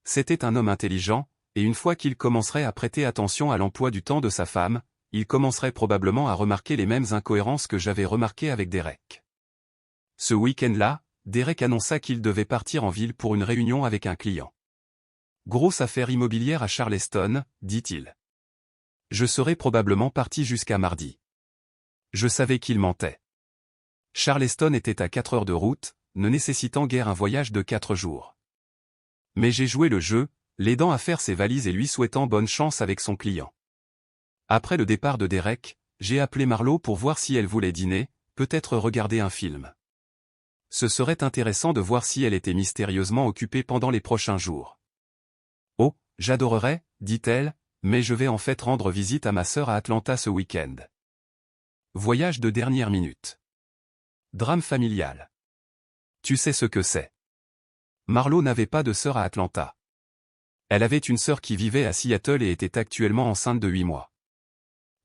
C'était un homme intelligent, et une fois qu'il commencerait à prêter attention à l'emploi du temps de sa femme, il commencerait probablement à remarquer les mêmes incohérences que j'avais remarquées avec Derek. Ce week-end-là, Derek annonça qu'il devait partir en ville pour une réunion avec un client. Grosse affaire immobilière à Charleston, dit-il. Je serais probablement parti jusqu'à mardi. Je savais qu'il mentait. Charleston était à 4 heures de route, ne nécessitant guère un voyage de 4 jours. Mais j'ai joué le jeu, l'aidant à faire ses valises et lui souhaitant bonne chance avec son client. Après le départ de Derek, j'ai appelé Marlowe pour voir si elle voulait dîner, peut-être regarder un film. Ce serait intéressant de voir si elle était mystérieusement occupée pendant les prochains jours. Oh, j'adorerais, dit-elle, mais je vais en fait rendre visite à ma sœur à Atlanta ce week-end. Voyage de dernière minute. Drame familial. Tu sais ce que c'est. Marlowe n'avait pas de sœur à Atlanta. Elle avait une sœur qui vivait à Seattle et était actuellement enceinte de 8 mois.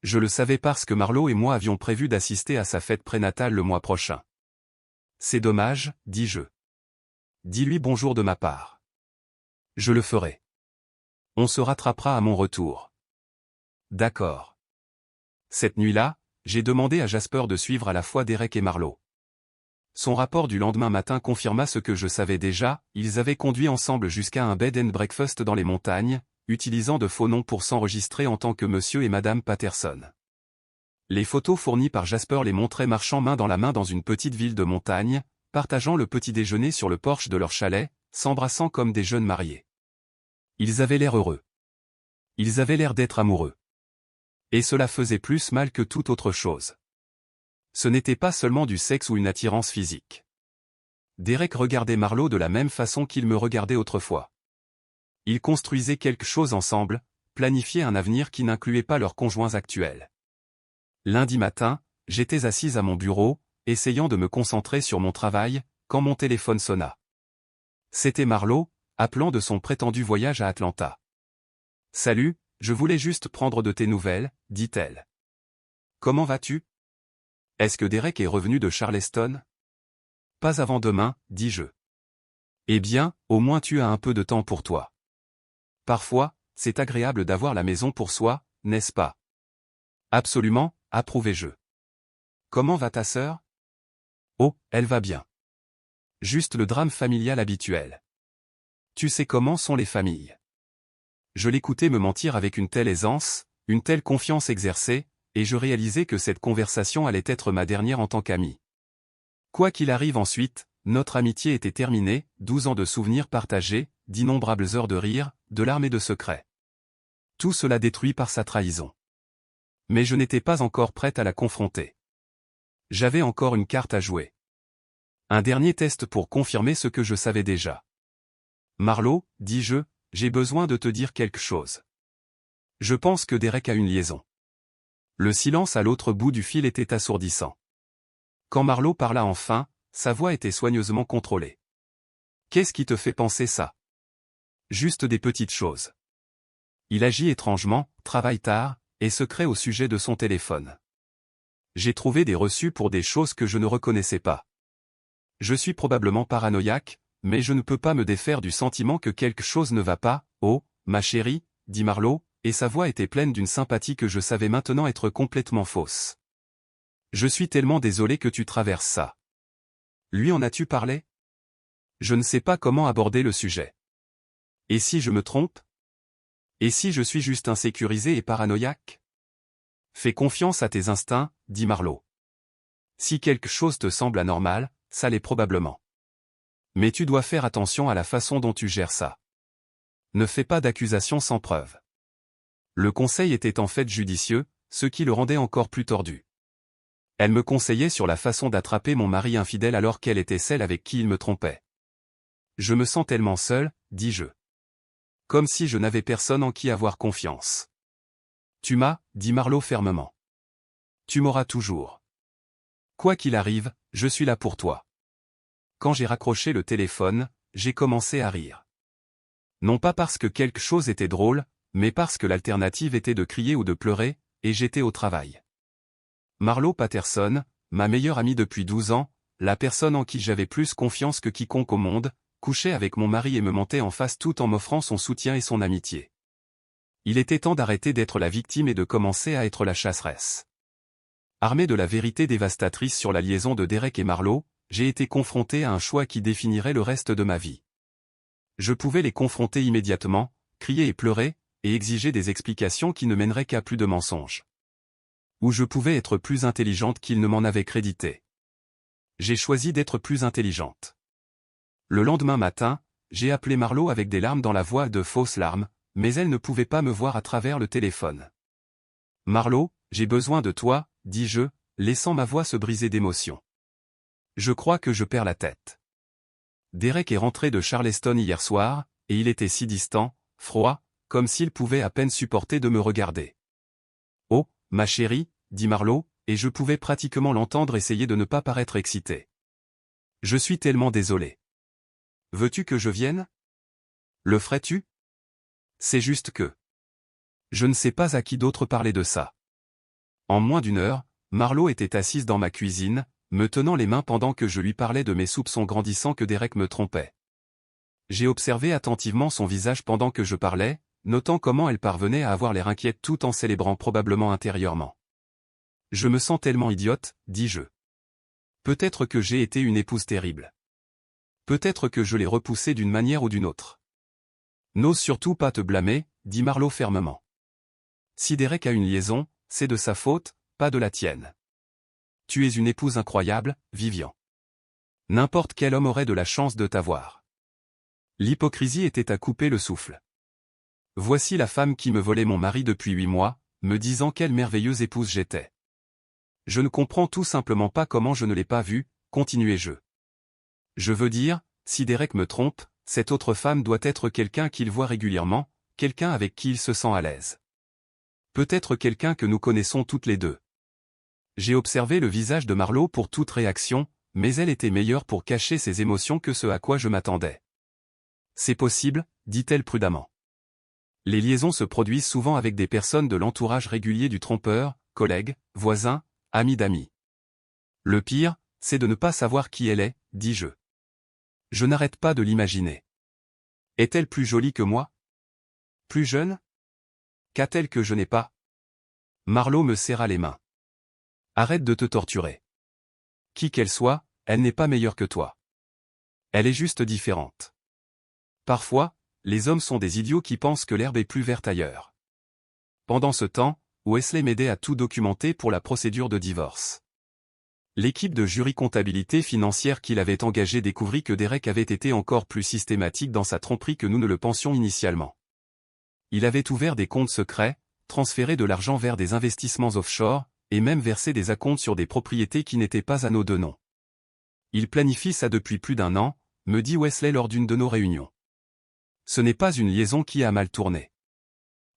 Je le savais parce que Marlowe et moi avions prévu d'assister à sa fête prénatale le mois prochain. C'est dommage, dis-je. Dis-lui bonjour de ma part. Je le ferai. On se rattrapera à mon retour. D'accord. Cette nuit-là, j'ai demandé à Jasper de suivre à la fois Derek et Marlowe. Son rapport du lendemain matin confirma ce que je savais déjà, ils avaient conduit ensemble jusqu'à un bed and breakfast dans les montagnes, utilisant de faux noms pour s'enregistrer en tant que Monsieur et Madame Patterson. Les photos fournies par Jasper les montraient marchant main dans la main dans une petite ville de montagne, partageant le petit déjeuner sur le porche de leur chalet, s'embrassant comme des jeunes mariés. Ils avaient l'air heureux. Ils avaient l'air d'être amoureux. Et cela faisait plus mal que toute autre chose. Ce n'était pas seulement du sexe ou une attirance physique. Derek regardait Marlo de la même façon qu'il me regardait autrefois. Ils construisaient quelque chose ensemble, planifiaient un avenir qui n'incluait pas leurs conjoints actuels. Lundi matin, j'étais assise à mon bureau, essayant de me concentrer sur mon travail, quand mon téléphone sonna. C'était Marlo, appelant de son prétendu voyage à Atlanta. « Salut, je voulais juste prendre de tes nouvelles, dit-elle. Comment vas-tu? Est-ce que Derek est revenu de Charleston? Pas avant demain, dis-je. Eh bien, au moins tu as un peu de temps pour toi. Parfois, c'est agréable d'avoir la maison pour soi, n'est-ce pas? Absolument, approuvai-je. Comment va ta sœur? Oh, elle va bien. Juste le drame familial habituel. Tu sais comment sont les familles. Je l'écoutais me mentir avec une telle aisance, une telle confiance exercée, et je réalisais que cette conversation allait être ma dernière en tant qu'ami. Quoi qu'il arrive ensuite, notre amitié était terminée, 12 ans de souvenirs partagés, d'innombrables heures de rire, de larmes et de secrets. Tout cela détruit par sa trahison. Mais je n'étais pas encore prête à la confronter. J'avais encore une carte à jouer. Un dernier test pour confirmer ce que je savais déjà. Marlo, dis-je, j'ai besoin de te dire quelque chose. Je pense que Derek a une liaison. Le silence à l'autre bout du fil était assourdissant. Quand Marlo parla enfin, sa voix était soigneusement contrôlée. Qu'est-ce qui te fait penser ça? Juste des petites choses. Il agit étrangement, travaille tard, et secret au sujet de son téléphone. J'ai trouvé des reçus pour des choses que je ne reconnaissais pas. Je suis probablement paranoïaque, mais je ne peux pas me défaire du sentiment que quelque chose ne va pas. Oh, ma chérie, dit Marlo, et sa voix était pleine d'une sympathie que je savais maintenant être complètement fausse. Je suis tellement désolé que tu traverses ça. Lui en as-tu parlé? Je ne sais pas comment aborder le sujet. Et si je me trompe? Et si je suis juste insécurisé et paranoïaque? Fais confiance à tes instincts, dit Marlo. Si quelque chose te semble anormal, ça l'est probablement. Mais tu dois faire attention à la façon dont tu gères ça. Ne fais pas d'accusations sans preuve. Le conseil était en fait judicieux, ce qui le rendait encore plus tordu. Elle me conseillait sur la façon d'attraper mon mari infidèle alors qu'elle était celle avec qui il me trompait. Je me sens tellement seul, dis-je. Comme si je n'avais personne en qui avoir confiance. Tu m'as, dit Marlo fermement. Tu m'auras toujours. Quoi qu'il arrive, je suis là pour toi. Quand j'ai raccroché le téléphone, j'ai commencé à rire. Non pas parce que quelque chose était drôle, mais parce que l'alternative était de crier ou de pleurer, et j'étais au travail. Marlo Patterson, ma meilleure amie depuis 12 ans, la personne en qui j'avais plus confiance que quiconque au monde, couchait avec mon mari et me mentait en face tout en m'offrant son soutien et son amitié. Il était temps d'arrêter d'être la victime et de commencer à être la chasseresse. Armé de la vérité dévastatrice sur la liaison de Derek et Marlo, j'ai été confronté à un choix qui définirait le reste de ma vie. Je pouvais les confronter immédiatement, crier et pleurer, et exiger des explications qui ne mèneraient qu'à plus de mensonges. Ou je pouvais être plus intelligente qu'ils ne m'en avaient crédité. J'ai choisi d'être plus intelligente. Le lendemain matin, j'ai appelé Marlo avec des larmes dans la voix, de fausses larmes, mais elle ne pouvait pas me voir à travers le téléphone. Marlo, j'ai besoin de toi, dis-je, laissant ma voix se briser d'émotion. Je crois que je perds la tête. Derek est rentré de Charleston hier soir, et il était si distant, froid, comme s'il pouvait à peine supporter de me regarder. Oh, ma chérie, dit Marlo, et je pouvais pratiquement l'entendre essayer de ne pas paraître excité. Je suis tellement désolé. Veux-tu que je vienne? Le ferais-tu? C'est juste que... Je ne sais pas à qui d'autre parler de ça. En moins d'une heure, Marlo était assise dans ma cuisine, me tenant les mains pendant que je lui parlais de mes soupçons grandissants que Derek me trompait. J'ai observé attentivement son visage pendant que je parlais, notant comment elle parvenait à avoir l'air inquiète tout en célébrant probablement intérieurement. Je me sens tellement idiote, dis-je. Peut-être que j'ai été une épouse terrible. Peut-être que je l'ai repoussée d'une manière ou d'une autre. N'ose surtout pas te blâmer, dit Marlo fermement. Si Derek a une liaison, c'est de sa faute, pas de la tienne. Tu es une épouse incroyable, Vivian. N'importe quel homme aurait de la chance de t'avoir. L'hypocrisie était à couper le souffle. Voici la femme qui me volait mon mari depuis 8 mois, me disant quelle merveilleuse épouse j'étais. Je ne comprends tout simplement pas comment je ne l'ai pas vu, continuai-je. Je veux dire, si Derek me trompe, cette autre femme doit être quelqu'un qu'il voit régulièrement, quelqu'un avec qui il se sent à l'aise. Peut-être quelqu'un que nous connaissons toutes les deux. J'ai observé le visage de Marlo pour toute réaction, mais elle était meilleure pour cacher ses émotions que ce à quoi je m'attendais. C'est possible, dit-elle prudemment. Les liaisons se produisent souvent avec des personnes de l'entourage régulier du trompeur, collègues, voisins, amis d'amis. Le pire, c'est de ne pas savoir qui elle est, dis-je. Je n'arrête pas de l'imaginer. Est-elle plus jolie que moi? Plus jeune? Qu'a-t-elle que je n'ai pas? Marlo me serra les mains. Arrête de te torturer. Qui qu'elle soit, elle n'est pas meilleure que toi. Elle est juste différente. Parfois, les hommes sont des idiots qui pensent que l'herbe est plus verte ailleurs. Pendant ce temps, Wesley m'aidait à tout documenter pour la procédure de divorce. L'équipe de jury comptabilité financière qu'il avait engagée découvrit que Derek avait été encore plus systématique dans sa tromperie que nous ne le pensions initialement. Il avait ouvert des comptes secrets, transféré de l'argent vers des investissements offshore, et même versé des acomptes sur des propriétés qui n'étaient pas à nos deux noms. Il planifie ça depuis plus d'1 an, me dit Wesley lors d'une de nos réunions. Ce n'est pas une liaison qui a mal tourné.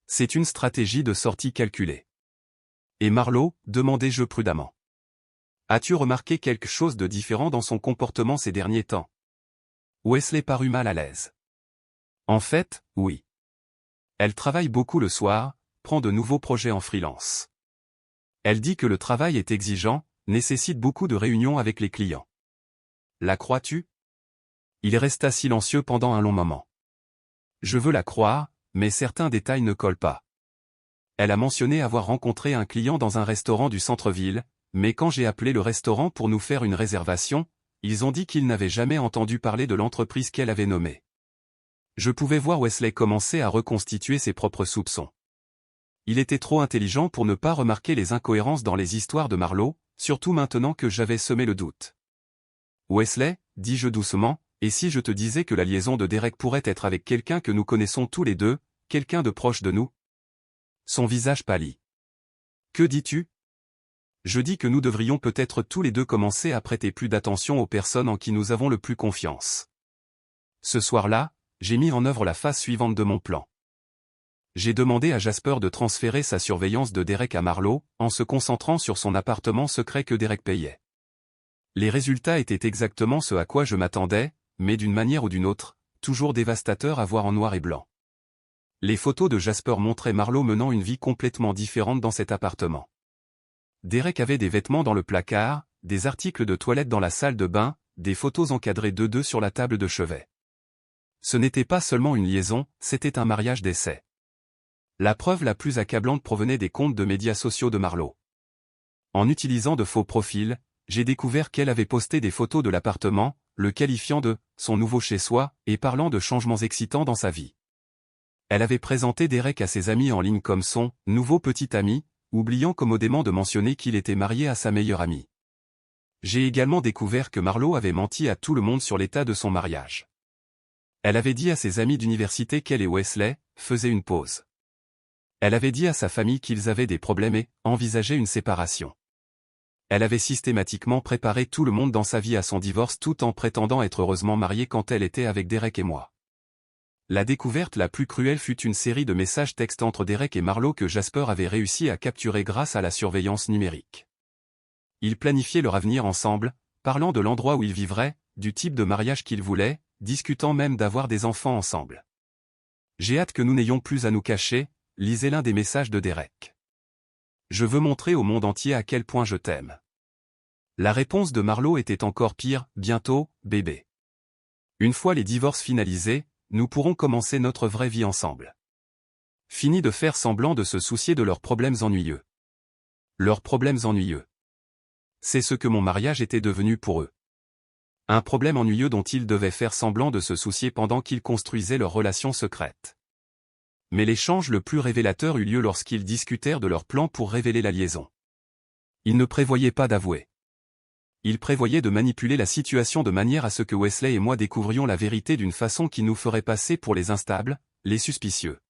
C'est une stratégie de sortie calculée. Et Marlo, demandai-je prudemment. As-tu remarqué quelque chose de différent dans son comportement ces derniers temps? Wesley parut mal à l'aise. En fait, oui. Elle travaille beaucoup le soir, prend de nouveaux projets en freelance. Elle dit que le travail est exigeant, nécessite beaucoup de réunions avec les clients. La crois-tu? Il resta silencieux pendant un long moment. Je veux la croire, mais certains détails ne collent pas. Elle a mentionné avoir rencontré un client dans un restaurant du centre-ville, mais quand j'ai appelé le restaurant pour nous faire une réservation, ils ont dit qu'ils n'avaient jamais entendu parler de l'entreprise qu'elle avait nommée. Je pouvais voir Wesley commencer à reconstituer ses propres soupçons. Il était trop intelligent pour ne pas remarquer les incohérences dans les histoires de Marlo, surtout maintenant que j'avais semé le doute. Wesley, dis-je doucement, et si je te disais que la liaison de Derek pourrait être avec quelqu'un que nous connaissons tous les deux, quelqu'un de proche de nous? Son visage pâlit. Que dis-tu? Je dis que nous devrions peut-être tous les deux commencer à prêter plus d'attention aux personnes en qui nous avons le plus confiance. Ce soir-là, j'ai mis en œuvre la phase suivante de mon plan. J'ai demandé à Jasper de transférer sa surveillance de Derek à Marlo, en se concentrant sur son appartement secret que Derek payait. Les résultats étaient exactement ce à quoi je m'attendais, mais d'une manière ou d'une autre, toujours dévastateur à voir en noir et blanc. Les photos de Jasper montraient Marlo menant une vie complètement différente dans cet appartement. Derek avait des vêtements dans le placard, des articles de toilette dans la salle de bain, des photos encadrées de deux sur la table de chevet. Ce n'était pas seulement une liaison, c'était un mariage d'essai. La preuve la plus accablante provenait des comptes de médias sociaux de Marlo. En utilisant de faux profils, j'ai découvert qu'elle avait posté des photos de l'appartement, le qualifiant de « son nouveau chez-soi » et parlant de changements excitants dans sa vie. Elle avait présenté Derek à ses amis en ligne comme son « nouveau petit ami », oubliant commodément de mentionner qu'il était marié à sa meilleure amie. J'ai également découvert que Marlo avait menti à tout le monde sur l'état de son mariage. Elle avait dit à ses amis d'université qu'elle et Wesley faisaient une pause. Elle avait dit à sa famille qu'ils avaient des problèmes et envisageaient une séparation. Elle avait systématiquement préparé tout le monde dans sa vie à son divorce tout en prétendant être heureusement mariée quand elle était avec Derek et moi. La découverte la plus cruelle fut une série de messages textes entre Derek et Marlo que Jasper avait réussi à capturer grâce à la surveillance numérique. Ils planifiaient leur avenir ensemble, parlant de l'endroit où ils vivraient, du type de mariage qu'ils voulaient, discutant même d'avoir des enfants ensemble. J'ai hâte que nous n'ayons plus à nous cacher, lisez l'un des messages de Derek. Je veux montrer au monde entier à quel point je t'aime. La réponse de Marlo était encore pire, bientôt, bébé. Une fois les divorces finalisés, nous pourrons commencer notre vraie vie ensemble. Fini de faire semblant de se soucier de leurs problèmes ennuyeux. Leurs problèmes ennuyeux. C'est ce que mon mariage était devenu pour eux. Un problème ennuyeux dont ils devaient faire semblant de se soucier pendant qu'ils construisaient leur relation secrète. Mais l'échange le plus révélateur eut lieu lorsqu'ils discutèrent de leur plan pour révéler la liaison. Ils ne prévoyaient pas d'avouer. Ils prévoyaient de manipuler la situation de manière à ce que Wesley et moi découvrions la vérité d'une façon qui nous ferait passer pour les instables, les suspicieux.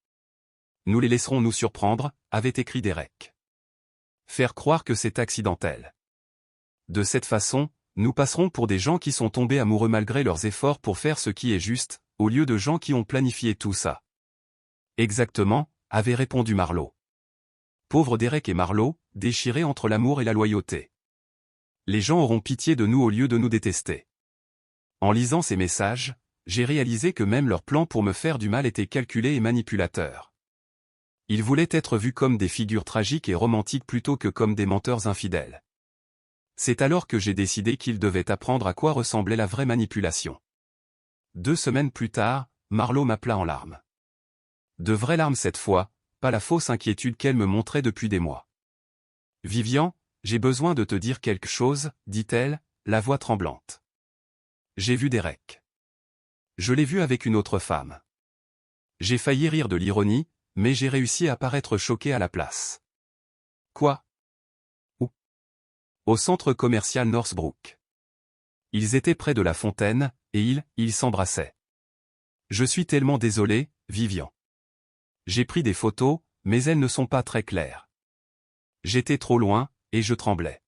Nous les laisserons nous surprendre, avait écrit Derek. Faire croire que c'est accidentel. De cette façon, nous passerons pour des gens qui sont tombés amoureux malgré leurs efforts pour faire ce qui est juste, au lieu de gens qui ont planifié tout ça. Exactement, avait répondu Marlo. Pauvres Derek et Marlo, déchirés entre l'amour et la loyauté. Les gens auront pitié de nous au lieu de nous détester. En lisant ces messages, j'ai réalisé que même leur plan pour me faire du mal était calculé et manipulateur. Ils voulaient être vus comme des figures tragiques et romantiques plutôt que comme des menteurs infidèles. C'est alors que j'ai décidé qu'ils devaient apprendre à quoi ressemblait la vraie manipulation. 2 semaines plus tard, Marlo m'appela en larmes. De vraies larmes cette fois, pas la fausse inquiétude qu'elle me montrait depuis des mois. « Vivian, j'ai besoin de te dire quelque chose, dit-elle, la voix tremblante. J'ai vu Derek. Je l'ai vu avec une autre femme. J'ai failli rire de l'ironie, mais j'ai réussi à paraître choqué à la place. Quoi? Où? Au centre commercial Northbrook. Ils étaient près de la fontaine, et ils s'embrassaient. Je suis tellement désolé, Vivian. J'ai pris des photos, mais elles ne sont pas très claires. J'étais trop loin, et je tremblais.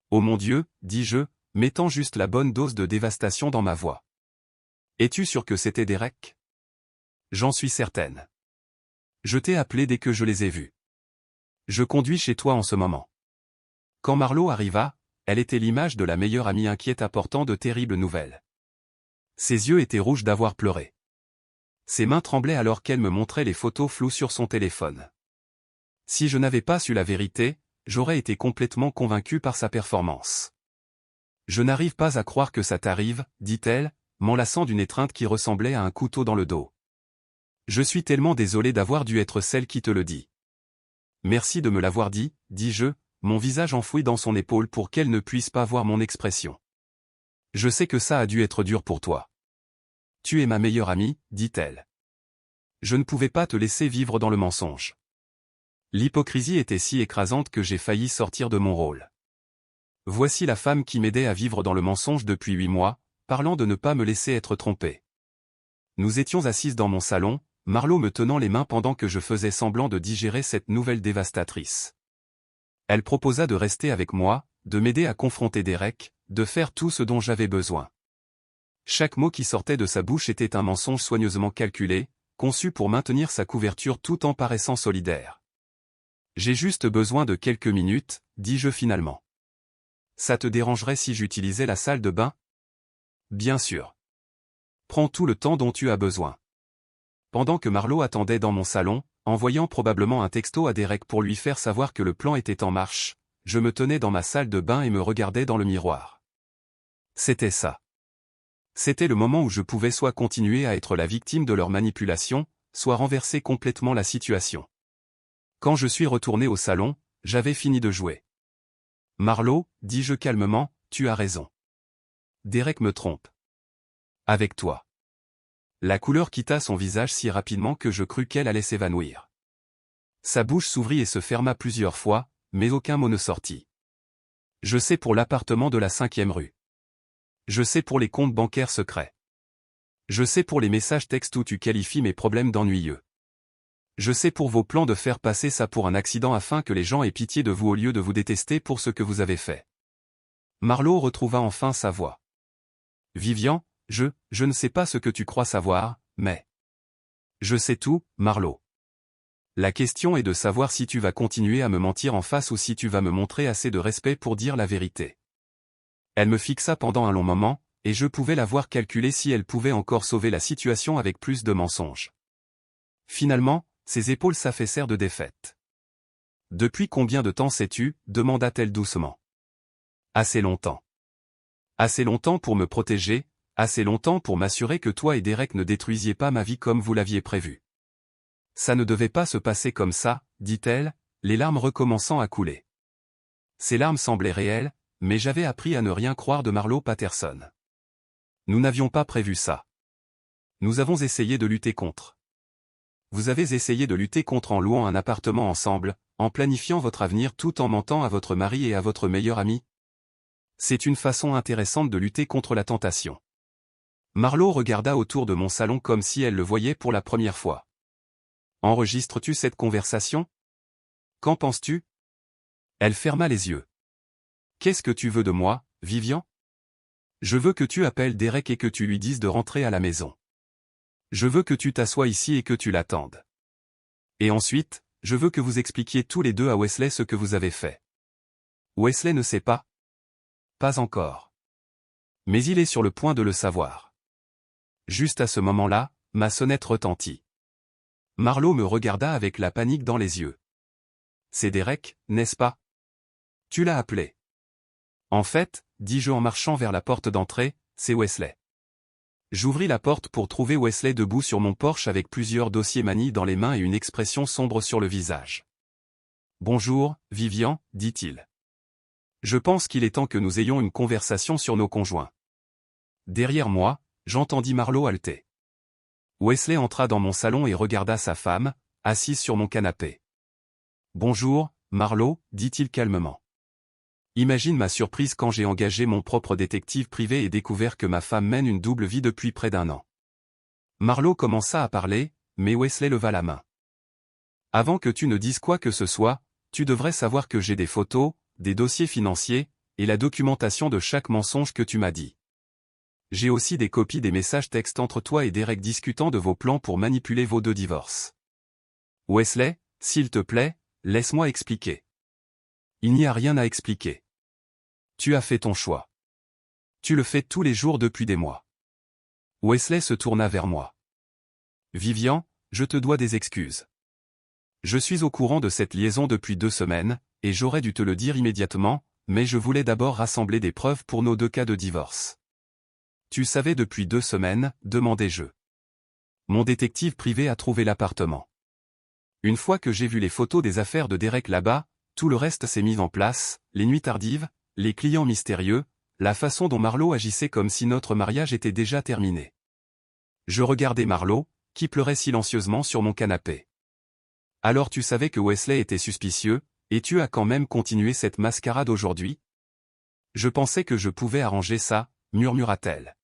Oh mon Dieu, dis-je, mettant juste la bonne dose de dévastation dans ma voix. Es-tu sûr que c'était Derek? J'en suis certaine. Je t'ai appelé dès que je les ai vus. Je conduis chez toi en ce moment. Quand Marlo arriva, elle était l'image de la meilleure amie inquiète apportant de terribles nouvelles. Ses yeux étaient rouges d'avoir pleuré. Ses mains tremblaient alors qu'elle me montrait les photos floues sur son téléphone. Si je n'avais pas su la vérité, j'aurais été complètement convaincu par sa performance. Je n'arrive pas à croire que ça t'arrive, dit-elle, m'enlaçant d'une étreinte qui ressemblait à un couteau dans le dos. Je suis tellement désolé d'avoir dû être celle qui te le dit. Merci de me l'avoir dit, dis-je, mon visage enfoui dans son épaule pour qu'elle ne puisse pas voir mon expression. Je sais que ça a dû être dur pour toi. Tu es ma meilleure amie, dit-elle. Je ne pouvais pas te laisser vivre dans le mensonge. L'hypocrisie était si écrasante que j'ai failli sortir de mon rôle. Voici la femme qui m'aidait à vivre dans le mensonge depuis 8 mois, parlant de ne pas me laisser être trompée. Nous étions assises dans mon salon, Marlo me tenant les mains pendant que je faisais semblant de digérer cette nouvelle dévastatrice. Elle proposa de rester avec moi, de m'aider à confronter Derek, de faire tout ce dont j'avais besoin. Chaque mot qui sortait de sa bouche était un mensonge soigneusement calculé, conçu pour maintenir sa couverture tout en paraissant solidaire. J'ai juste besoin de quelques minutes, dis-je finalement. Ça te dérangerait si j'utilisais la salle de bain? Bien sûr. Prends tout le temps dont tu as besoin. Pendant que Marlo attendait dans mon salon, envoyant probablement un texto à Derek pour lui faire savoir que le plan était en marche, je me tenais dans ma salle de bain et me regardais dans le miroir. C'était ça. C'était le moment où je pouvais soit continuer à être la victime de leur manipulation, soit renverser complètement la situation. Quand je suis retourné au salon, j'avais fini de jouer. Marlo, dis-je calmement, tu as raison. Derek me trompe. Avec toi. La couleur quitta son visage si rapidement que je crus qu'elle allait s'évanouir. Sa bouche s'ouvrit et se ferma plusieurs fois, mais aucun mot ne sortit. Je sais pour l'appartement de la 5e rue. Je sais pour les comptes bancaires secrets. Je sais pour les messages textes où tu qualifies mes problèmes d'ennuyeux. Je sais pour vos plans de faire passer ça pour un accident afin que les gens aient pitié de vous au lieu de vous détester pour ce que vous avez fait. Marlo retrouva enfin sa voix. Vivian, je ne sais pas ce que tu crois savoir, mais... Je sais tout, Marlo. La question est de savoir si tu vas continuer à me mentir en face ou si tu vas me montrer assez de respect pour dire la vérité. Elle me fixa pendant un long moment, et je pouvais la voir calculer si elle pouvait encore sauver la situation avec plus de mensonges. Finalement, ses épaules s'affaissèrent de défaite. « Depuis combien de temps sais-tu » demanda-t-elle doucement. « Assez longtemps. Assez longtemps pour me protéger, assez longtemps pour m'assurer que toi et Derek ne détruisiez pas ma vie comme vous l'aviez prévu. Ça ne devait pas se passer comme ça, dit-elle, les larmes recommençant à couler. Ces larmes semblaient réelles, mais j'avais appris à ne rien croire de Marlo Patterson. Nous n'avions pas prévu ça. Nous avons essayé de lutter contre. Vous avez essayé de lutter contre en louant un appartement ensemble, en planifiant votre avenir tout en mentant à votre mari et à votre meilleur ami. C'est une façon intéressante de lutter contre la tentation. Marlo regarda autour de mon salon comme si elle le voyait pour la première fois. Enregistres-tu cette conversation? Qu'en penses-tu? Elle ferma les yeux. Qu'est-ce que tu veux de moi, Vivian? Je veux que tu appelles Derek et que tu lui dises de rentrer à la maison. Je veux que tu t'assoies ici et que tu l'attendes. Et ensuite, je veux que vous expliquiez tous les deux à Wesley ce que vous avez fait. Wesley ne sait pas? Pas encore. Mais il est sur le point de le savoir. Juste à ce moment-là, ma sonnette retentit. Marlowe me regarda avec la panique dans les yeux. C'est Derek, n'est-ce pas? Tu l'as appelé. En fait, dis-je en marchant vers la porte d'entrée, c'est Wesley. J'ouvris la porte pour trouver Wesley debout sur mon porche avec plusieurs dossiers maniés dans les mains et une expression sombre sur le visage. Bonjour, Vivian, dit-il. Je pense qu'il est temps que nous ayons une conversation sur nos conjoints. Derrière moi, j'entendis Marlowe halter. Wesley entra dans mon salon et regarda sa femme, assise sur mon canapé. Bonjour, Marlowe, dit-il calmement. Imagine ma surprise quand j'ai engagé mon propre détective privé et découvert que ma femme mène une double vie depuis près d'1 an. Marlowe commença à parler, mais Wesley leva la main. Avant que tu ne dises quoi que ce soit, tu devrais savoir que j'ai des photos, des dossiers financiers, et la documentation de chaque mensonge que tu m'as dit. J'ai aussi des copies des messages textes entre toi et Derek discutant de vos plans pour manipuler vos 2 divorces. Wesley, s'il te plaît, laisse-moi expliquer. Il n'y a rien à expliquer. Tu as fait ton choix. Tu le fais tous les jours depuis des mois. Wesley se tourna vers moi. Vivian, je te dois des excuses. Je suis au courant de cette liaison depuis 2 semaines, et j'aurais dû te le dire immédiatement, mais je voulais d'abord rassembler des preuves pour nos 2 cas de divorce. Tu savais depuis 2 semaines, demandai-je. Mon détective privé a trouvé l'appartement. Une fois que j'ai vu les photos des affaires de Derek là-bas, tout le reste s'est mis en place, les nuits tardives, les clients mystérieux, la façon dont Marlowe agissait comme si notre mariage était déjà terminé. Je regardais Marlowe, qui pleurait silencieusement sur mon canapé. Alors tu savais que Wesley était suspicieux, et tu as quand même continué cette mascarade aujourd'hui? Je pensais que je pouvais arranger ça, murmura-t-elle.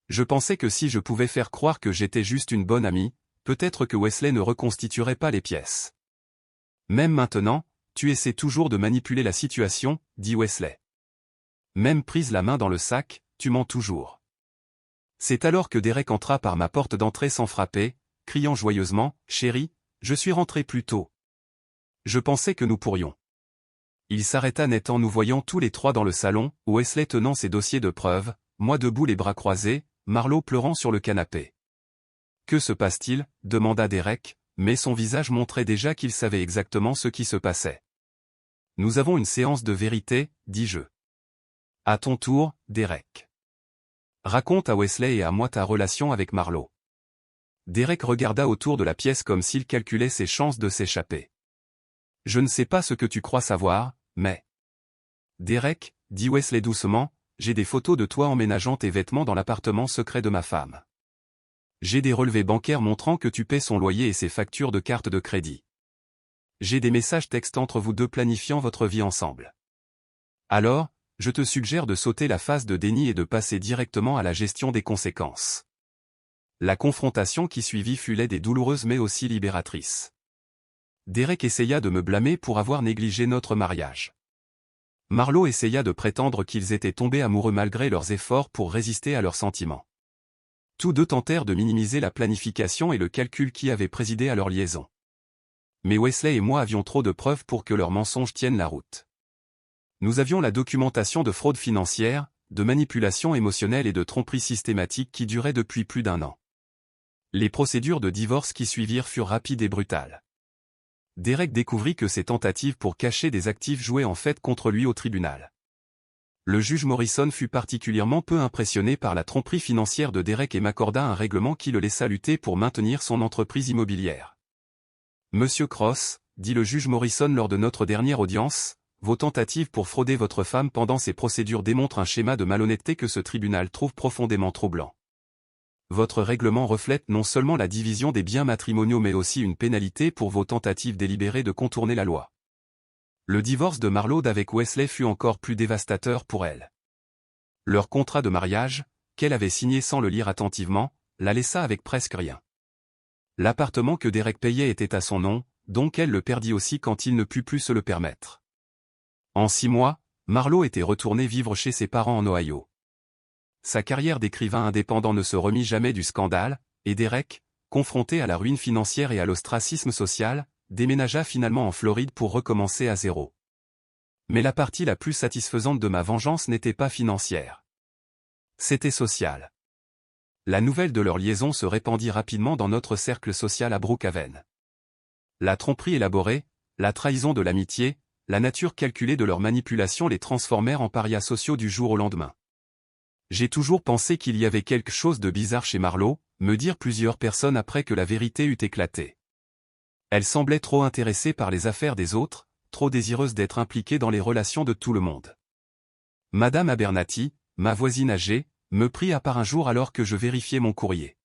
Je pensais que si je pouvais faire croire que j'étais juste une bonne amie, peut-être que Wesley ne reconstituerait pas les pièces. Même maintenant, tu essaies toujours de manipuler la situation, dit Wesley. Même prise la main dans le sac, tu mens toujours. C'est alors que Derek entra par ma porte d'entrée sans frapper, criant joyeusement, « Chérie, je suis rentré plus tôt. Je pensais que nous pourrions. » Il s'arrêta net en nous voyant tous les 3 dans le salon, Wesley tenant ses dossiers de preuves, moi debout les bras croisés, Marlowe pleurant sur le canapé. « Que se passe-t-il » demanda Derek, mais son visage montrait déjà qu'il savait exactement ce qui se passait. « Nous avons une séance de vérité, dis-je. À ton tour, Derek. Raconte à Wesley et à moi ta relation avec Marlowe. » Derek regarda autour de la pièce comme s'il calculait ses chances de s'échapper. « Je ne sais pas ce que tu crois savoir, mais... » Derek, dit Wesley doucement, j'ai des photos de toi emménageant tes vêtements dans l'appartement secret de ma femme. J'ai des relevés bancaires montrant que tu paies son loyer et ses factures de carte de crédit. J'ai des messages textes entre vous 2 planifiant votre vie ensemble. Alors, je te suggère de sauter la phase de déni et de passer directement à la gestion des conséquences. La confrontation qui suivit fut laide et douloureuse mais aussi libératrice. Derek essaya de me blâmer pour avoir négligé notre mariage. Marlowe essaya de prétendre qu'ils étaient tombés amoureux malgré leurs efforts pour résister à leurs sentiments. Tous 2 tentèrent de minimiser la planification et le calcul qui avait présidé à leur liaison. Mais Wesley et moi avions trop de preuves pour que leurs mensonges tiennent la route. Nous avions la documentation de fraude financière, de manipulation émotionnelle et de tromperie systématique qui durait depuis plus d'1 an. Les procédures de divorce qui suivirent furent rapides et brutales. Derek découvrit que ses tentatives pour cacher des actifs jouaient en fait contre lui au tribunal. Le juge Morrison fut particulièrement peu impressionné par la tromperie financière de Derek et m'accorda un règlement qui le laissa lutter pour maintenir son entreprise immobilière. « Monsieur Cross, dit le juge Morrison lors de notre dernière audience, vos tentatives pour frauder votre femme pendant ces procédures démontrent un schéma de malhonnêteté que ce tribunal trouve profondément troublant. Votre règlement reflète non seulement la division des biens matrimoniaux mais aussi une pénalité pour vos tentatives délibérées de contourner la loi. » Le divorce de Marlowe avec Wesley fut encore plus dévastateur pour elle. Leur contrat de mariage, qu'elle avait signé sans le lire attentivement, la laissa avec presque rien. L'appartement que Derek payait était à son nom, donc elle le perdit aussi quand il ne put plus se le permettre. En 6 mois, Marlowe était retourné vivre chez ses parents en Ohio. Sa carrière d'écrivain indépendant ne se remit jamais du scandale, et Derek, confronté à la ruine financière et à l'ostracisme social, déménagea finalement en Floride pour recommencer à zéro. Mais la partie la plus satisfaisante de ma vengeance n'était pas financière. C'était social. La nouvelle de leur liaison se répandit rapidement dans notre cercle social à Brookhaven. La tromperie élaborée, la trahison de l'amitié, la nature calculée de leur manipulation les transformèrent en parias sociaux du jour au lendemain. J'ai toujours pensé qu'il y avait quelque chose de bizarre chez Marlowe, me dirent plusieurs personnes après que la vérité eut éclaté. Elle semblait trop intéressée par les affaires des autres, trop désireuse d'être impliquée dans les relations de tout le monde. Madame Abernathy, ma voisine âgée, me prit à part un jour alors que je vérifiais mon courrier.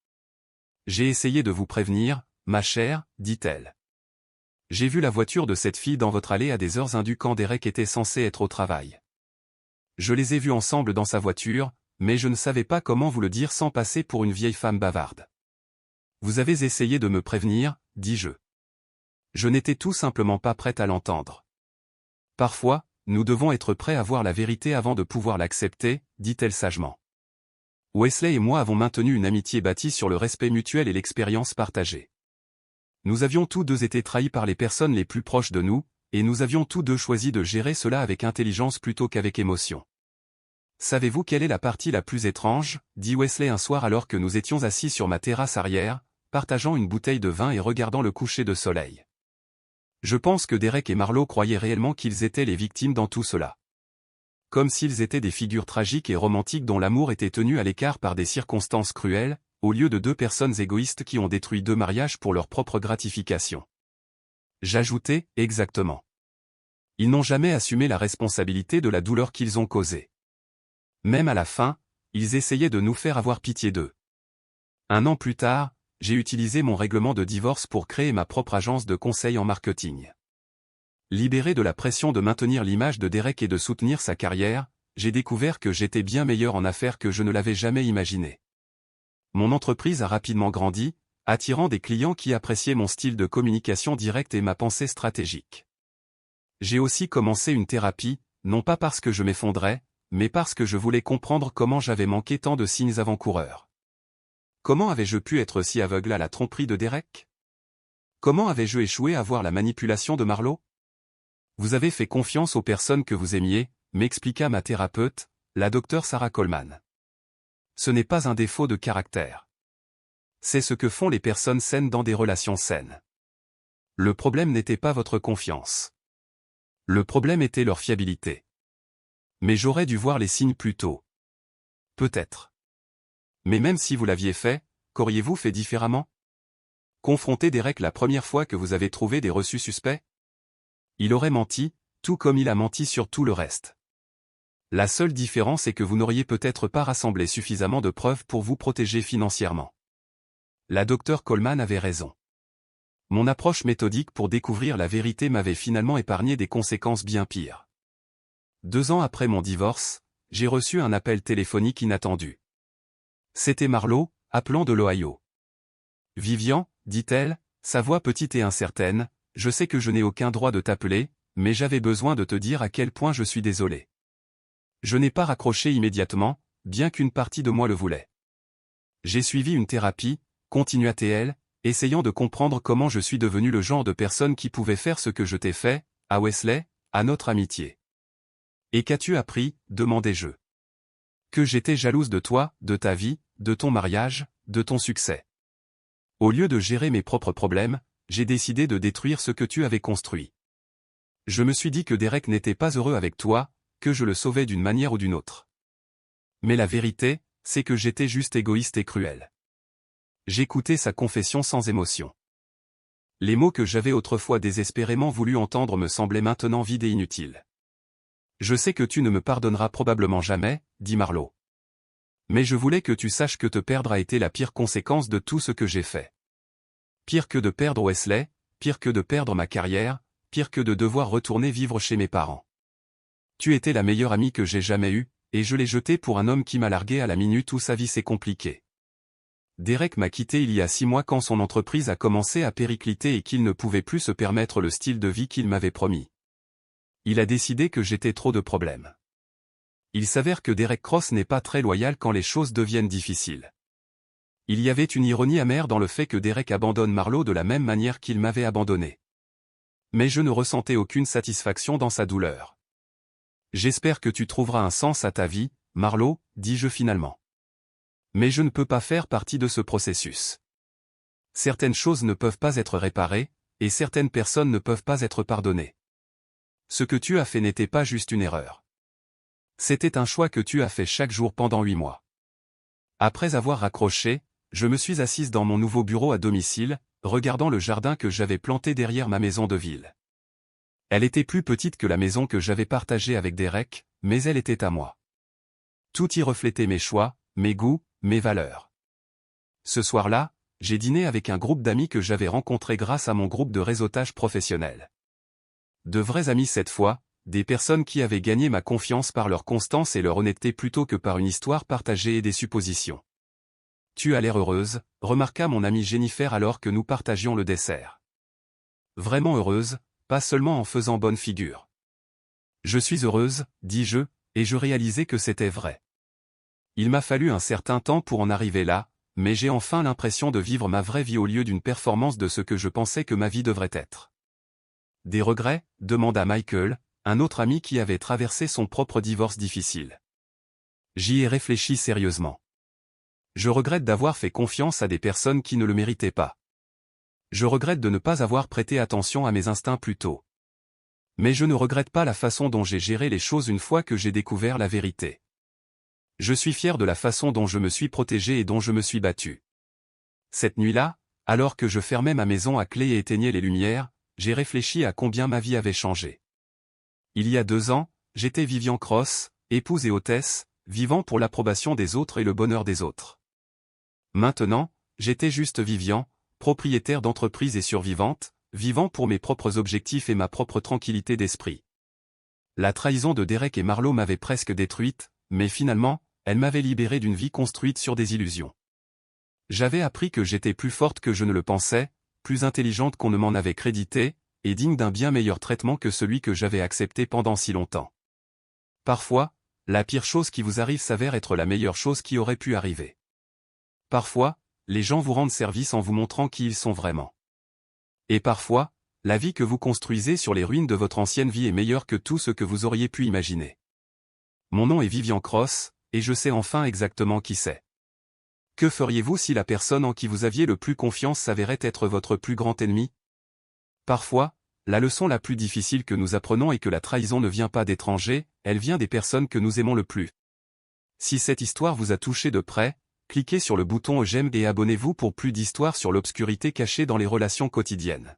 J'ai essayé de vous prévenir, ma chère, dit-elle. J'ai vu la voiture de cette fille dans votre allée à des heures indues quand Derek était censé être au travail. Je les ai vus ensemble dans sa voiture, mais je ne savais pas comment vous le dire sans passer pour une vieille femme bavarde. Vous avez essayé de me prévenir, dis-je. Je n'étais tout simplement pas prête à l'entendre. Parfois, nous devons être prêts à voir la vérité avant de pouvoir l'accepter, dit-elle sagement. Wesley et moi avons maintenu une amitié bâtie sur le respect mutuel et l'expérience partagée. Nous avions tous deux été trahis par les personnes les plus proches de nous, et nous avions tous deux choisi de gérer cela avec intelligence plutôt qu'avec émotion. Savez-vous quelle est la partie la plus étrange, dit Wesley un soir alors que nous étions assis sur ma terrasse arrière, partageant une bouteille de vin et regardant le coucher de soleil. Je pense que Derek et Marlowe croyaient réellement qu'ils étaient les victimes dans tout cela. Comme s'ils étaient des figures tragiques et romantiques dont l'amour était tenu à l'écart par des circonstances cruelles, au lieu de deux personnes égoïstes qui ont détruit 2 mariages pour leur propre gratification. J'ajoutais, exactement. Ils n'ont jamais assumé la responsabilité de la douleur qu'ils ont causée. Même à la fin, ils essayaient de nous faire avoir pitié d'eux. 1 an plus tard, j'ai utilisé mon règlement de divorce pour créer ma propre agence de conseil en marketing. Libéré de la pression de maintenir l'image de Derek et de soutenir sa carrière, j'ai découvert que j'étais bien meilleur en affaires que je ne l'avais jamais imaginé. Mon entreprise a rapidement grandi, attirant des clients qui appréciaient mon style de communication directe et ma pensée stratégique. J'ai aussi commencé une thérapie, non pas parce que je m'effondrais, mais parce que je voulais comprendre comment j'avais manqué tant de signes avant-coureurs. Comment avais-je pu être si aveugle à la tromperie de Derek? Comment avais-je échoué à voir la manipulation de Marlowe? Vous avez fait confiance aux personnes que vous aimiez, m'expliqua ma thérapeute, la docteure Sarah Coleman. Ce n'est pas un défaut de caractère. C'est ce que font les personnes saines dans des relations saines. Le problème n'était pas votre confiance. Le problème était leur fiabilité. Mais j'aurais dû voir les signes plus tôt. Peut-être. Mais même si vous l'aviez fait, qu'auriez-vous fait différemment? Confronter Derek la première fois que vous avez trouvé des reçus suspects? Il aurait menti, tout comme il a menti sur tout le reste. La seule différence est que vous n'auriez peut-être pas rassemblé suffisamment de preuves pour vous protéger financièrement. La docteure Coleman avait raison. Mon approche méthodique pour découvrir la vérité m'avait finalement épargné des conséquences bien pires. 2 ans après mon divorce, j'ai reçu un appel téléphonique inattendu. C'était Marlowe, appelant de l'Ohio. « Vivian, dit-elle, sa voix petite et incertaine, je sais que je n'ai aucun droit de t'appeler, mais j'avais besoin de te dire à quel point je suis désolé. Je n'ai pas raccroché immédiatement, bien qu'une partie de moi le voulait. J'ai suivi une thérapie, continua-t-elle, essayant de comprendre comment je suis devenu le genre de personne qui pouvait faire ce que je t'ai fait, à Wesley, à notre amitié. Et qu'as-tu appris, demandai-je. Que j'étais jalouse de toi, de ta vie, de ton mariage, de ton succès. Au lieu de gérer mes propres problèmes, j'ai décidé de détruire ce que tu avais construit. Je me suis dit que Derek n'était pas heureux avec toi, que je le sauvais d'une manière ou d'une autre. Mais la vérité, c'est que j'étais juste égoïste et cruel. J'écoutais sa confession sans émotion. Les mots que j'avais autrefois désespérément voulu entendre me semblaient maintenant vides et inutiles. Je sais que tu ne me pardonneras probablement jamais, dit Marlowe. Mais je voulais que tu saches que te perdre a été la pire conséquence de tout ce que j'ai fait. Pire que de perdre Wesley, pire que de perdre ma carrière, pire que de devoir retourner vivre chez mes parents. Tu étais la meilleure amie que j'ai jamais eue, et je l'ai jetée pour un homme qui m'a largué à la minute où sa vie s'est compliquée. Derek m'a quitté il y a 6 mois quand son entreprise a commencé à péricliter et qu'il ne pouvait plus se permettre le style de vie qu'il m'avait promis. Il a décidé que j'étais trop de problèmes. Il s'avère que Derek Cross n'est pas très loyal quand les choses deviennent difficiles. Il y avait une ironie amère dans le fait que Derek abandonne Marlo de la même manière qu'il m'avait abandonné. Mais je ne ressentais aucune satisfaction dans sa douleur. J'espère que tu trouveras un sens à ta vie, Marlo, dis-je finalement. Mais je ne peux pas faire partie de ce processus. Certaines choses ne peuvent pas être réparées, et certaines personnes ne peuvent pas être pardonnées. Ce que tu as fait n'était pas juste une erreur. C'était un choix que tu as fait chaque jour pendant 8 mois. Après avoir raccroché, je me suis assise dans mon nouveau bureau à domicile, regardant le jardin que j'avais planté derrière ma maison de ville. Elle était plus petite que la maison que j'avais partagée avec Derek, mais elle était à moi. Tout y reflétait mes choix, mes goûts, mes valeurs. Ce soir-là, j'ai dîné avec un groupe d'amis que j'avais rencontré grâce à mon groupe de réseautage professionnel. De vrais amis cette fois, des personnes qui avaient gagné ma confiance par leur constance et leur honnêteté plutôt que par une histoire partagée et des suppositions. Tu as l'air heureuse, remarqua mon amie Jennifer alors que nous partagions le dessert. Vraiment heureuse, pas seulement en faisant bonne figure. Je suis heureuse, dis-je, et je réalisais que c'était vrai. Il m'a fallu un certain temps pour en arriver là, mais j'ai enfin l'impression de vivre ma vraie vie au lieu d'une performance de ce que je pensais que ma vie devrait être. Des regrets ? Demanda Michael, un autre ami qui avait traversé son propre divorce difficile. J'y ai réfléchi sérieusement. Je regrette d'avoir fait confiance à des personnes qui ne le méritaient pas. Je regrette de ne pas avoir prêté attention à mes instincts plus tôt. Mais je ne regrette pas la façon dont j'ai géré les choses une fois que j'ai découvert la vérité. Je suis fier de la façon dont je me suis protégé et dont je me suis battu. Cette nuit-là, alors que je fermais ma maison à clé et éteignais les lumières, j'ai réfléchi à combien ma vie avait changé. Il y a 2 ans, j'étais Vivian Cross, épouse et hôtesse, vivant pour l'approbation des autres et le bonheur des autres. Maintenant, j'étais juste Vivian, propriétaire d'entreprise et survivante, vivant pour mes propres objectifs et ma propre tranquillité d'esprit. La trahison de Derek et Marlo m'avait presque détruite, mais finalement, elle m'avait libéré d'une vie construite sur des illusions. J'avais appris que j'étais plus forte que je ne le pensais, plus intelligente qu'on ne m'en avait crédité, et digne d'un bien meilleur traitement que celui que j'avais accepté pendant si longtemps. Parfois, la pire chose qui vous arrive s'avère être la meilleure chose qui aurait pu arriver. Parfois, les gens vous rendent service en vous montrant qui ils sont vraiment. Et parfois, la vie que vous construisez sur les ruines de votre ancienne vie est meilleure que tout ce que vous auriez pu imaginer. Mon nom est Vivian Cross, et je sais enfin exactement qui c'est. Que feriez-vous si la personne en qui vous aviez le plus confiance s'avérait être votre plus grand ennemi ? Parfois, la leçon la plus difficile que nous apprenons est que la trahison ne vient pas d'étrangers, elle vient des personnes que nous aimons le plus. Si cette histoire vous a touché de près, cliquez sur le bouton j'aime et abonnez-vous pour plus d'histoires sur l'obscurité cachée dans les relations quotidiennes.